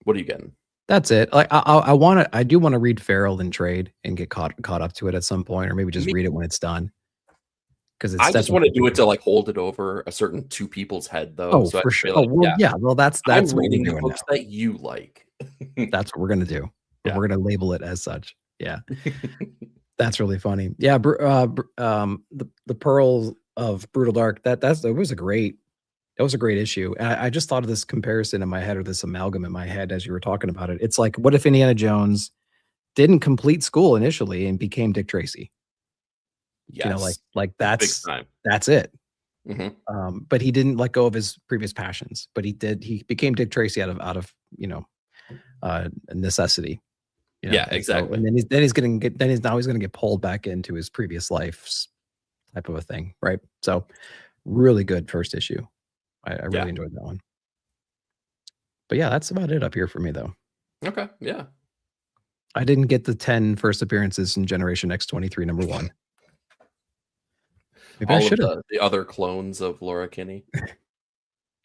getting? That's it. Like I do want to read Feral in trade and get caught up to it at some point, or maybe just read it when it's done. Because I just want to do it to like hold it over a certain 2 people's head, though. Oh, so for sure. Like, well, that's I'm reading the books that you like. That's what we're gonna do. Yeah. We're gonna label it as such. Yeah, that's really funny. Yeah, the Pearls of Brutal Dark. That was a great issue. And I just thought of this comparison in my head, or this amalgam in my head as you were talking about it. It's like, what if Indiana Jones didn't complete school initially and became Dick Tracy? Yes. You know, like that's it. But he didn't let go of his previous passions, but he became Dick Tracy out of necessity. You know? Yeah, exactly. So, and then he's going to get pulled back into his previous life's type of a thing. Right. So really good first issue. I really enjoyed that one. But yeah, that's about it up here for me, though. Okay, yeah. I didn't get the 10 first appearances in Generation X-23 number 1. Maybe I should have. The other clones of Laura Kinney.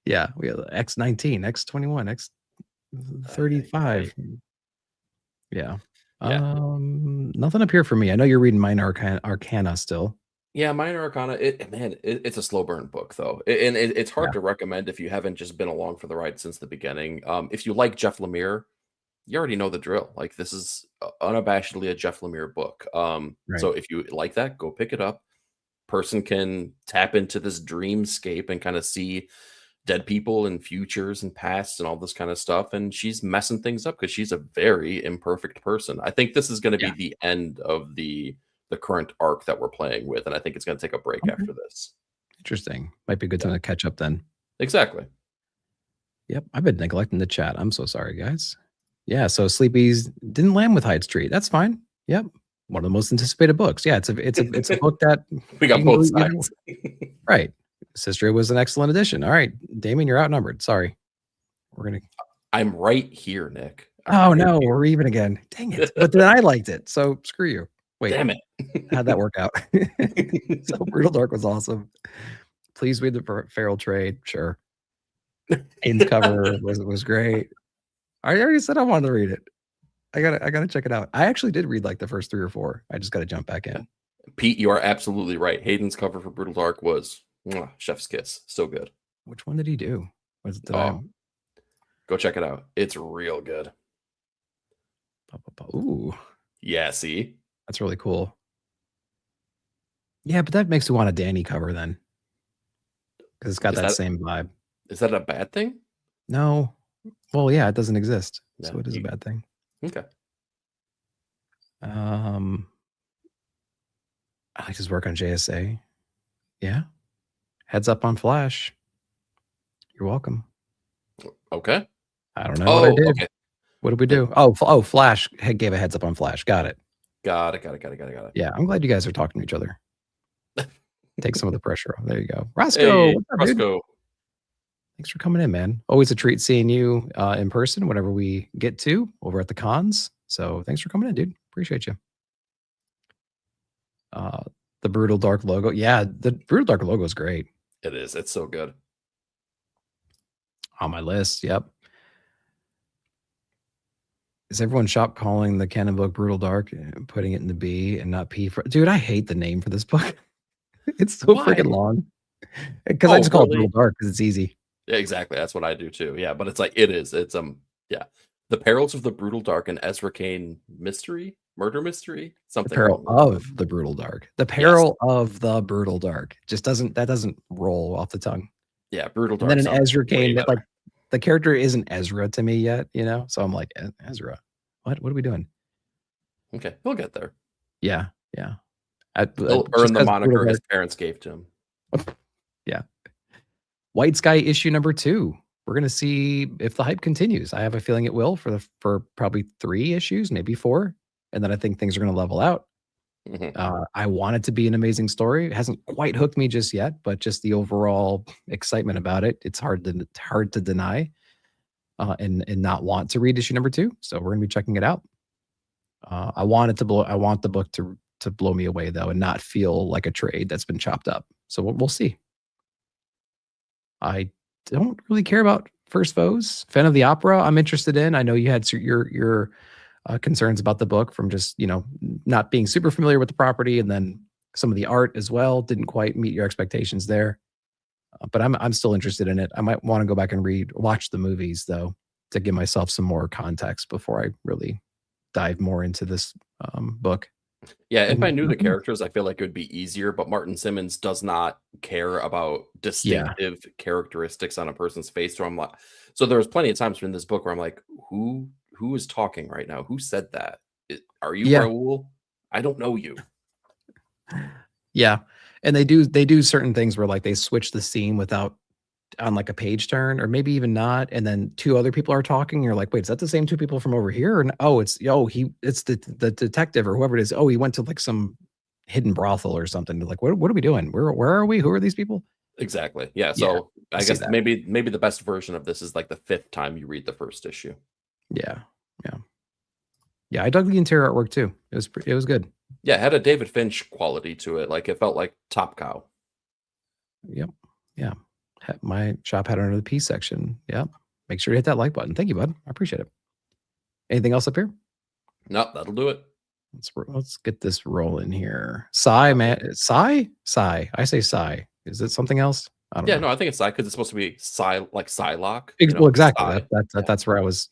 Yeah, we have X-19, X-21, X-35. Yeah. Nothing up here for me. I know you're reading Minor Arcana still. Yeah, Minor Arcana, it's a slow burn book, though. And it's hard to recommend if you haven't just been along for the ride since the beginning. If you like Jeff Lemire, you already know the drill. Like, this is unabashedly a Jeff Lemire book. So if you like that, go pick it up. Person can tap into this dreamscape and kind of see dead people and futures and pasts and all this kind of stuff. And she's messing things up because she's a very imperfect person. I think this is going to be the end of the current arc that we're playing with, and I think it's going to take a break after this. Interesting. Might be a good time to catch up then. Exactly. Yep, I've been neglecting the chat. I'm so sorry, guys. Yeah, so Sleepy's didn't land with Hyde Street. That's fine. Yep, one of the most anticipated books. Yeah, it's a book that we got both sides. Right. Sister was an excellent addition. All right, Damon, you're outnumbered. Sorry. I'm right here, Nick. No, we're even again. Dang it! But then I liked it, so screw you. Wait, damn it. How'd that work out? So Brutal Dark was awesome. Pleased with the Feral trade. Sure. Hayden's cover was great. I already said I wanted to read it. I gotta check it out. I actually did read like the first 3 or 4. I just gotta jump back in. Pete, you are absolutely right. Hayden's cover for Brutal Dark was chef's kiss. So good. Which one did he do? Go check it out. It's real good. Ooh. Yeah, see? That's really cool. Yeah, but that makes me want a Danny cover then. Because it's got that same vibe. Is that a bad thing? No. Well, yeah, it doesn't exist. Yeah, so it is a bad thing. Okay. I like his work on JSA. Yeah. Heads up on Flash. You're welcome. Okay. I don't know what I did. Okay. What did we do? Oh, Flash gave a heads up on Flash. Got it. Got it. Yeah, I'm glad you guys are talking to each other. Take some of the pressure off. There you go. Roscoe. Hey, Roscoe. Thanks for coming in, man. Always a treat seeing you in person whenever we get to over at the cons. So thanks for coming in, dude. Appreciate you. The Brutal Dark logo. Yeah, the Brutal Dark logo is great. It is. It's so good. On my list. Yep. Is everyone shop calling the canon book Brutal Dark and putting it in the B and not P for? Dude, I hate the name for this book. It's so freaking long. Because I just call it Brutal Dark because it's easy. Yeah, exactly. That's what I do too. Yeah, but it's like it's yeah. The Perils of the Brutal Dark and Ezra Kane murder mystery, something. The Peril of the Brutal Dark. The Peril of the Brutal Dark. Just doesn't roll off the tongue. Yeah, Brutal Dark. And then an Ezra Kane that like the character isn't Ezra to me yet, you know? So I'm like, Ezra, what are we doing? Okay, he'll get there. Yeah. He'll earn the moniker his parents gave to him. Yeah. White Sky issue number 2. We're going to see if the hype continues. I have a feeling it will for probably 3 issues, maybe 4. And then I think things are going to level out. Mm-hmm. I want it to be an amazing story. It hasn't quite hooked me just yet, but just the overall excitement about it, it's hard to deny and not want to read issue number 2. So we're going to be checking it out. I want the book to blow me away though and not feel like a trade that's been chopped up. So we'll see. I don't really care about First Foes. Fan of the Opera, I'm interested in. I know you had your concerns about the book from just, not being super familiar with the property, and then some of the art as well didn't quite meet your expectations there. But I'm still interested in it. I might want to go back and watch the movies though to give myself some more context before I really dive more into this book. Yeah, if I knew the characters, I feel like it would be easier, but Martin Simmons does not care about distinctive characteristics on a person's face. So there was plenty of times in this book where I'm like, who is talking right now? Who said that? Are you Raoul? I don't know you. Yeah. And they do certain things where like they switch the scene on like a page turn, or maybe even not, and then 2 other people are talking. You're like, wait, is that the same 2 people from over here? And it's the detective or whoever it is. Oh, he went to like some hidden brothel or something. Like, what are we doing? Where are we? Who are these people? Exactly. Yeah. So I guess maybe the best version of this is like the 5th time you read the first issue. Yeah. I dug the interior artwork too. It was good. Yeah, it had a David Finch quality to it. Like it felt like Top Cow. Yep. Yeah. My shop had under the P section. Yep. Make sure to hit that like button. Thank you, bud. I appreciate it. Anything else up here? No, that'll do it. Let's get this rolling here. Psy, man. Psy? I say Psy. Is it something else? I don't know. No, I think it's Psy because it's supposed to be Psylocke. Well, exactly. That's where I was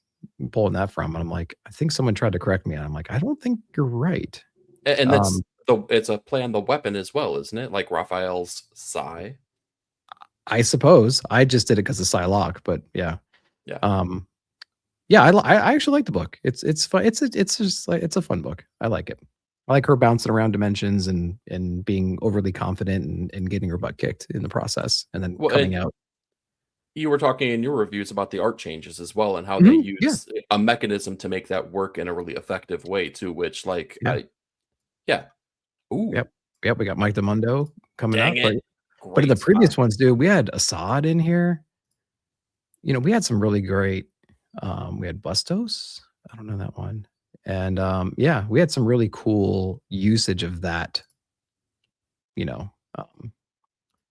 pulling that from. And I'm like, I think someone tried to correct me. And I'm like, I don't think you're right. And it's a play on the weapon as well, isn't it? Like Raphael's Psy. I suppose I just did it because of Psylocke, but yeah. I actually like the book. It's fun. It's just like it's a fun book. I like it. I like her bouncing around dimensions and being overly confident and getting her butt kicked in the process, and then coming out. You were talking in your reviews about the art changes as well, and how they use a mechanism to make that work in a really effective way too. Which Ooh. Yep. We got Mike DeMundo coming up. But in the previous ones, dude, we had Assad in here. We had some really great. We had Bustos. I don't know that one. And we had some really cool usage of that,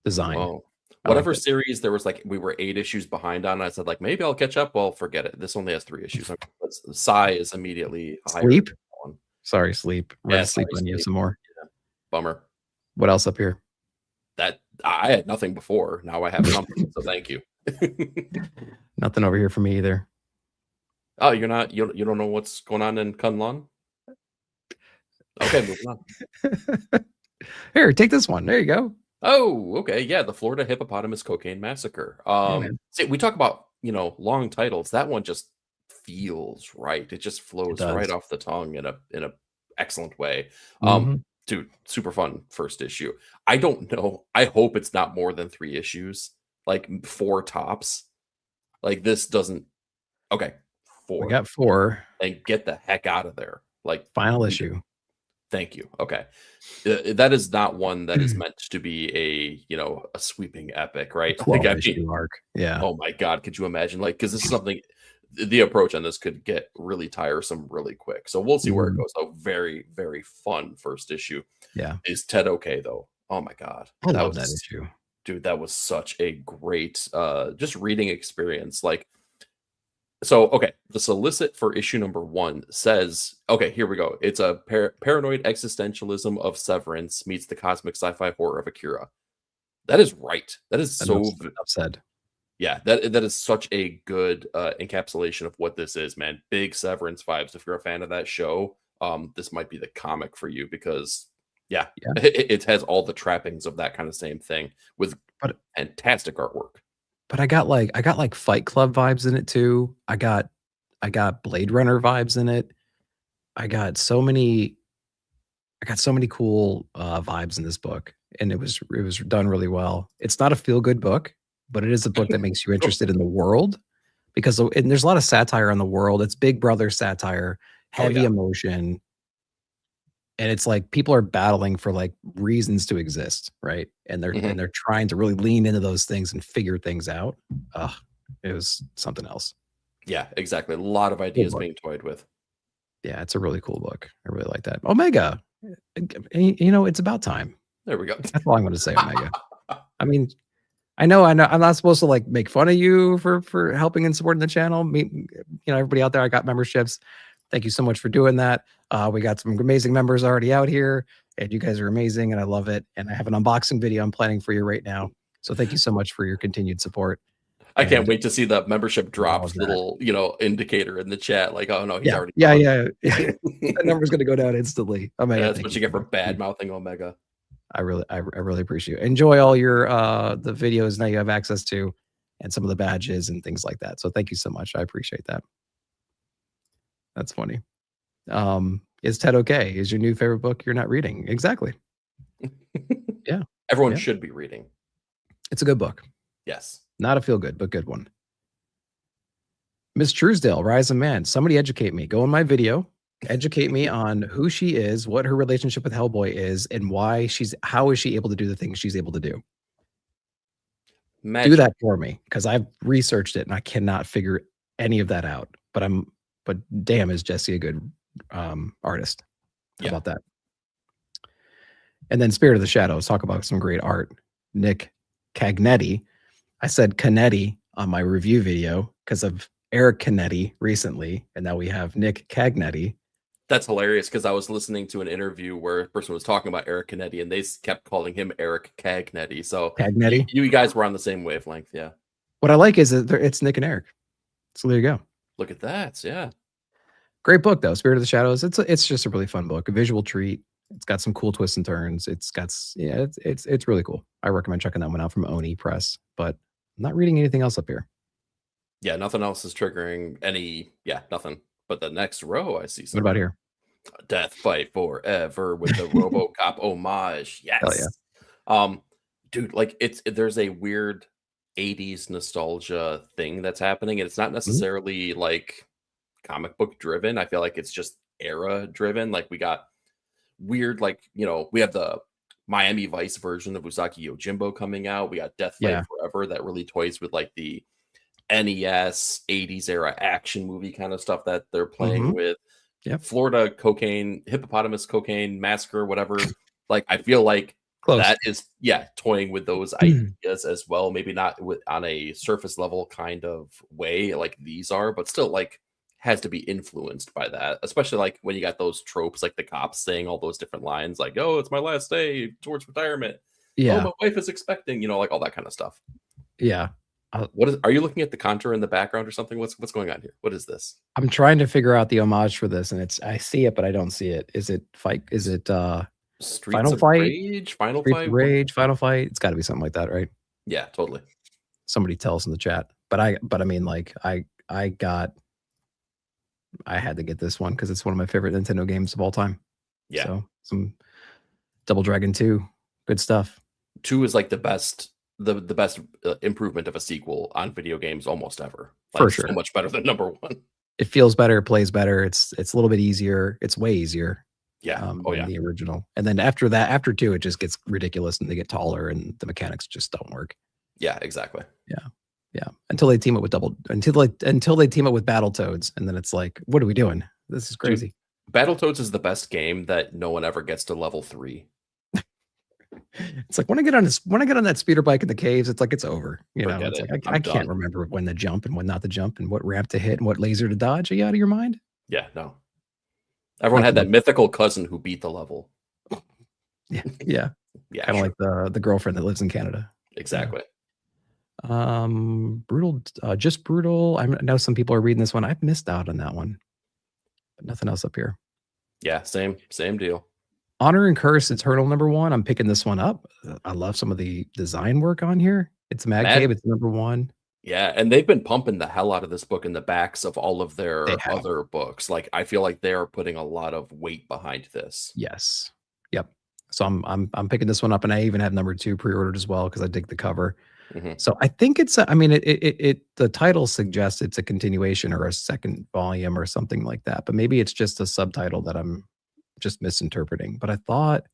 design. Well, Whatever series there was, like, we were 8 issues behind on, I said, like, maybe I'll catch up. Well, forget it. This only has 3 issues. Psy is immediately higher. Sleep? Sorry, Sleep. We're Yeah, gonna sleep on you some more. Yeah. Bummer. What else up here? That I had nothing before. Now I have something, so thank you. Nothing over here for me either. Oh, you don't know what's going on in Kunlun? Okay, moving on. Here, take this one. There you go. Oh, okay. Yeah, the Florida Hippopotamus Cocaine Massacre. See, we talk about, long titles. That one just feels right. It just flows right off the tongue in a excellent way. Dude, super fun first issue. I don't know. I hope it's not more than 3 issues, like 4 tops. Like this doesn't. Okay, 4. We got 4. And get the heck out of there. Like final issue. Thank you. Okay. That is not one that is meant to be a sweeping epic, right? Like issue arc. Yeah. Oh my God. Could you imagine? Like, because this is something, the approach on this could get really tiresome really quick. So we'll see where it goes. A very, very fun first issue. Yeah. Is Ted okay though? Oh my God. I love that issue. Dude, that was such a great just reading experience. Like, so, okay, the solicit for issue number 1 says, okay, here we go. It's a paranoid existentialism of Severance meets the cosmic sci-fi horror of Akira. That is right. That is so said. Yeah, that is such a good encapsulation of what this is, man. Big Severance vibes. If you're a fan of that show, this might be the comic for you because, it has all the trappings of that kind of same thing with fantastic artwork. But I got like Fight Club vibes in it too. I got Blade Runner vibes in it. I got so many cool vibes in this book, and it was done really well. It's not a feel good book, but it is a book that makes you interested in the world because there's a lot of satire on the world. It's Big Brother satire, heavy emotion. And it's like people are battling for like reasons to exist, right? And they're trying to really lean into those things and figure things out. It was something else. Yeah, exactly. A lot of ideas being toyed with. Yeah, it's a really cool book. I really like that. Omega, it's about time. There we go. That's all I'm going to say, Omega. I mean, I know. I'm not supposed to like make fun of you for helping and supporting the channel. Everybody out there, I got memberships. Thank you so much for doing that. We got some amazing members already out here, and you guys are amazing, and I love it. And I have an unboxing video I'm planning for you right now. So thank you so much for your continued support. I can't wait to see the membership drops little, indicator in the chat. Like, oh no, he's already. Yeah. That number's going to go down instantly. Omega, that's what you get for bad mouthing Omega. I really appreciate it. Enjoy all your the videos now you have access to, and some of the badges and things like that. So thank you so much. I appreciate that. That's funny. Is Ted okay? Is your new favorite book you're not reading? Exactly. Yeah. Everyone should be reading. It's a good book. Yes. Not a feel good, but good one. Miss Truesdale, Rise of Man. Somebody educate me. Go in my video. Educate me on who she is, what her relationship with Hellboy is, and how is she able to do the things she's able to do. Do that for me, because I've researched it and I cannot figure any of that out. But damn, is Jesse a good artist? How about that? And then Spirit of the Shadows, talk about some great art. Nick Cagnetti. I said Canetti on my review video because of Eric Canetti recently, and now we have Nick Cagnetti. That's hilarious because I was listening to an interview where a person was talking about Eric Canetti, and they kept calling him Eric Cagnetti. So Cagnetti, you guys were on the same wavelength, yeah. What I like is that it's Nick and Eric. So there you go. Look at that, yeah. Great book though, Spirit of the Shadows. It's just a really fun book, a visual treat. It's got some cool twists and turns. It's really cool. I recommend checking that one out from Oni Press. But I'm not reading anything else up here. Yeah, nothing else is triggering any. Yeah, nothing. But the next row, I see something. What about here? Death Fight Forever with the RoboCop homage. Yes. Hell yeah. Dude, like there's a weird 80s nostalgia thing that's happening, and it's not necessarily like comic book driven. I feel like it's just era driven. Like we got weird, like, we have the Miami Vice version of Usagi Yojimbo coming out. We got Death Fight Forever that really toys with like the NES 80s era action movie kind of stuff that they're playing with. Florida Hippopotamus Cocaine Massacre, whatever. Like, I feel like Close. That is, toying with those ideas as well. Maybe not on a surface level kind of way like these are, but still like has to be influenced by that. Especially like when you got those tropes, like the cops saying all those different lines, like "Oh, it's my last day towards retirement." "Oh, Yeah. my wife is expecting," like all that kind of stuff. Yeah. Are you looking at the contour in the background or something? What's going on here? What is this? I'm trying to figure out the homage for this, and I see it, but I don't see it. Is it Streets Final of Fight? Rage, Final Streets Fight? of Rage, Final Fight? It's got to be something like that, right? Yeah, totally. Somebody tell us in the chat. But I mean, like I had to get this one because it's one of my favorite Nintendo games of all time. Yeah. So some Double Dragon 2, good stuff. 2 is like the best improvement of a sequel on video games almost ever. Like, For sure. So much better than number 1. It feels better, plays better. It's a little bit easier. It's way easier. Yeah. Than the original. And then after 2, it just gets ridiculous and they get taller and the mechanics just don't work. Yeah, exactly. Yeah. Until they team up with Battletoads, and then it's like, what are we doing? This is crazy. Dude, Battletoads is the best game that no one ever gets to level 3. It's like when I get on that speeder bike in the caves, it's like it's over. It's like I can't remember when to jump and when not to jump and what ramp to hit and what laser to dodge. Are you out of your mind? Yeah, no. Everyone had that mythical cousin who beat the level. Yeah. Kind of like the girlfriend that lives in Canada. Exactly. Brutal, just brutal. I know some people are reading this one. I've missed out on that one, but nothing else up here. Yeah, same deal. Honor and Curse Eternal #1. I'm picking this one up. I love some of the design work on here. It's Mad Cave. It's #1. Yeah, and they've been pumping the hell out of this book in the backs of all of their other books. Like I feel like they're putting a lot of weight behind this. Yes. Yep. So I'm picking this one up, and I even have #2 pre-ordered as well because I dig the cover. Mm-hmm. So I think it's the title suggests it's a continuation or a second volume or something like that, but maybe it's just a subtitle that I'm just misinterpreting. But I thought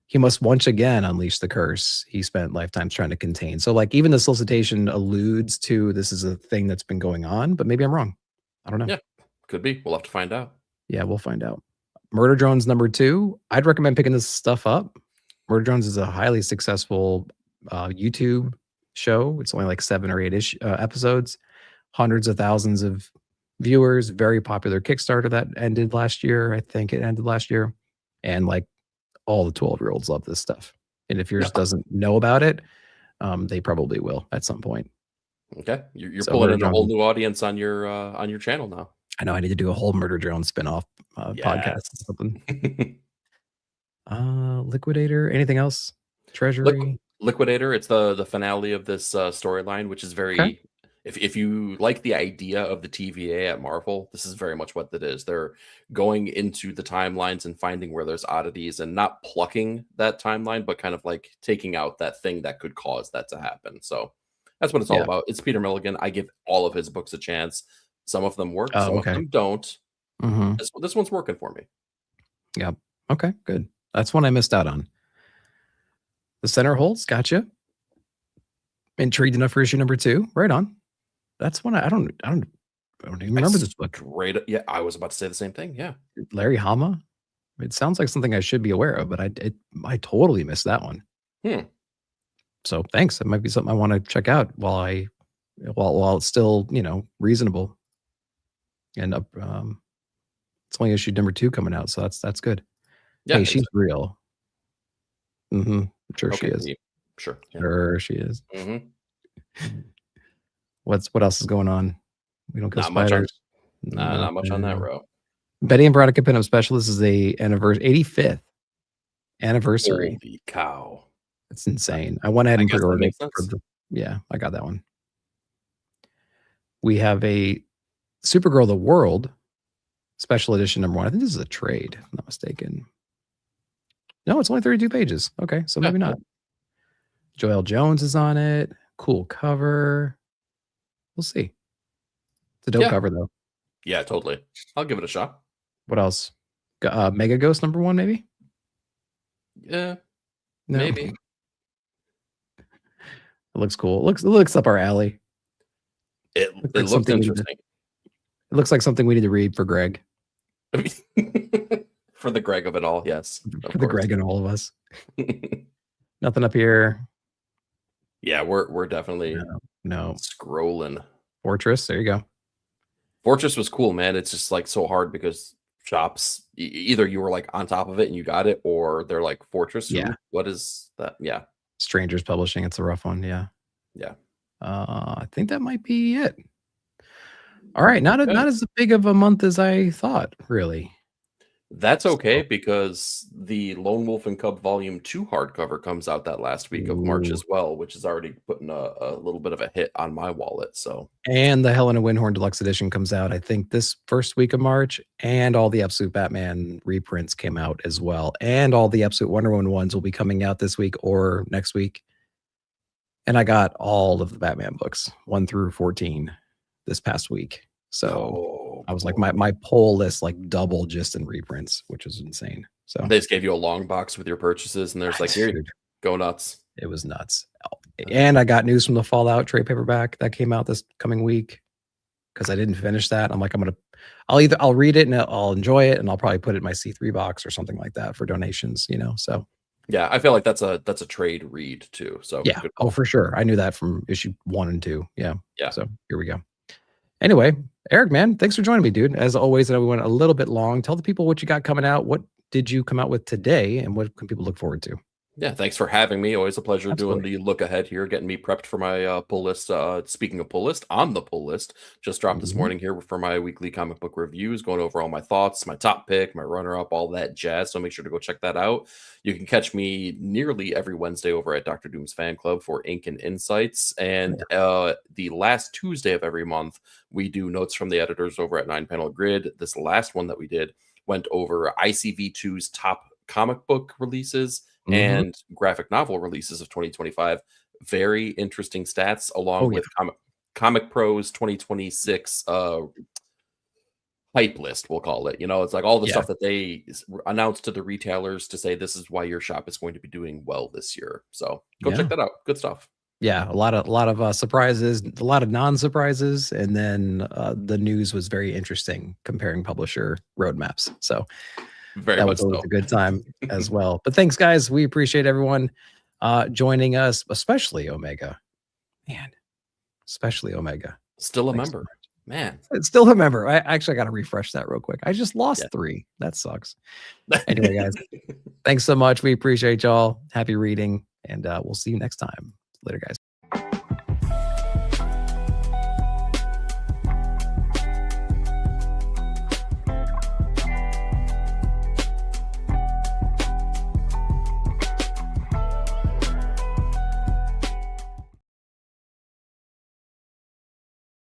he must once again unleash the curse he spent lifetimes trying to contain. So like even the solicitation alludes to this is a thing that's been going on, but maybe I'm wrong. I don't know. Yeah, could be. We'll have to find out. Yeah, we'll find out. Murder Drones #2. I'd recommend picking this stuff up. Murder Drones is a highly successful YouTube show. It's only like 7 or 8 episodes, hundreds of thousands of viewers, very popular Kickstarter that ended last year. I think it ended last year. And like all the 12-year-olds love this stuff. And if yours doesn't know about it, they probably will at some point. Okay. You're pulling in a whole new audience on your channel now. I know I need to do a whole Murder Drone spinoff podcast or something. Liquidator, anything else? Treasury? Liquidator, it's the finale of this storyline, which is very if you like the idea of the TVA at Marvel, this is very much what that is. They're going into the timelines and finding where there's oddities and not plucking that timeline, but kind of like taking out that thing that could cause that to happen. So that's what it's all about. It's Peter Milligan. I give all of his books a chance. Some of them work, some of them don't. Mm-hmm. This one's working for me. Yep. Okay, good. That's one I missed out on. The Center Holds, gotcha. Intrigued enough for issue #2. Right on. That's one I don't even remember this book. Great. Yeah, I was about to say the same thing. Yeah. Larry Hama. It sounds like something I should be aware of, but I totally missed that one. So thanks. It might be something I want to check out while it's still, reasonable. And it's only issue #2 coming out, so that's good. Yeah, hey, she's real. Mm-hmm. I'm sure she is. Sure. Yeah. Sure she is. Mm-hmm. What else is going on? We don't kill spiders. Not much on that row. Betty and Veronica Pinup Special. This is the 85th anniversary. Holy cow. That's insane. I went ahead and pre-ordered it. Yeah, I got that one. We have a Supergirl The World special edition #1. I think this is a trade, if I'm not mistaken. No, it's only 32 pages. Okay, so maybe not. Joelle Jones is on it. Cool cover. We'll see. It's a dope cover, though. Yeah, totally. I'll give it a shot. What else? Mega Ghost #1, maybe? Yeah, no. Maybe. It looks cool. It looks up our alley. It looks interesting. It looks like something we need to read for Greg. For the Greg of it all, yes. For the Greg and all of us. Nothing up here. Yeah, we're definitely no scrolling. Fortress, there you go. Fortress was cool, man. It's just like so hard because shops either you were like on top of it and you got it, or they're like Fortress. Yeah. What is that? Yeah. Strangers Publishing. It's a rough one. Yeah. Yeah. I think that might be it. All right. Not as big of a month as I thought, really. That's okay because the Lone Wolf and Cub Volume 2 hardcover comes out that last week of March as well, which is already putting a little bit of a hit on my wallet. So, and the Helena Windhorn Deluxe Edition comes out, I think, this first week of March, and all the Absolute Batman reprints came out as well, and all the Absolute Wonder Woman ones will be coming out this week or next week. And I got all of the Batman books, 1 through 14, this past week. So I was like, my pull list like doubled just in reprints, which was insane. So they just gave you a long box with your purchases, and there's like, here, go nuts. It was nuts. And I got news from the Fallout trade paperback that came out this coming week because I didn't finish that. I'm like, I'll read it and I'll enjoy it, and I'll probably put it in my C3 box or something like that for donations, So yeah, I feel like that's a trade read too. So yeah, for sure. I knew that from issue 1 and 2. Yeah. So here we go. Anyway, Eric, man, thanks for joining me, dude. As always, I know we went a little bit long. Tell the people what you got coming out. What did you come out with today, and what can people look forward to? Yeah, thanks for having me. Always a pleasure doing the look ahead here, getting me prepped for my pull list. Speaking of pull list, on the pull list, just dropped this morning here for my weekly comic book reviews, going over all my thoughts, my top pick, my runner-up, all that jazz. So make sure to go check that out. You can catch me nearly every Wednesday over at Dr. Doom's Fan Club for Ink and Insights. And the last Tuesday of every month, we do notes from the editors over at 9 Panel Grid. This last one that we did went over ICV2's top comic book releases and graphic novel releases of 2025. Very interesting stats, along with Comic Pro's 2026 hype list, we'll call it. It's like all the stuff that they announced to the retailers to say this is why your shop is going to be doing well this year. So go check that out. Good stuff. Yeah, a lot of surprises, a lot of non-surprises, and then the news was very interesting comparing publisher roadmaps. So that was always a good time as well. But thanks, guys. We appreciate everyone joining us, especially Omega. Man, especially Omega. Still a member. Man. It's still a member. I actually got to refresh that real quick. I just lost 3. That sucks. Anyway, guys, thanks so much. We appreciate y'all. Happy reading, and we'll see you next time. Later, guys.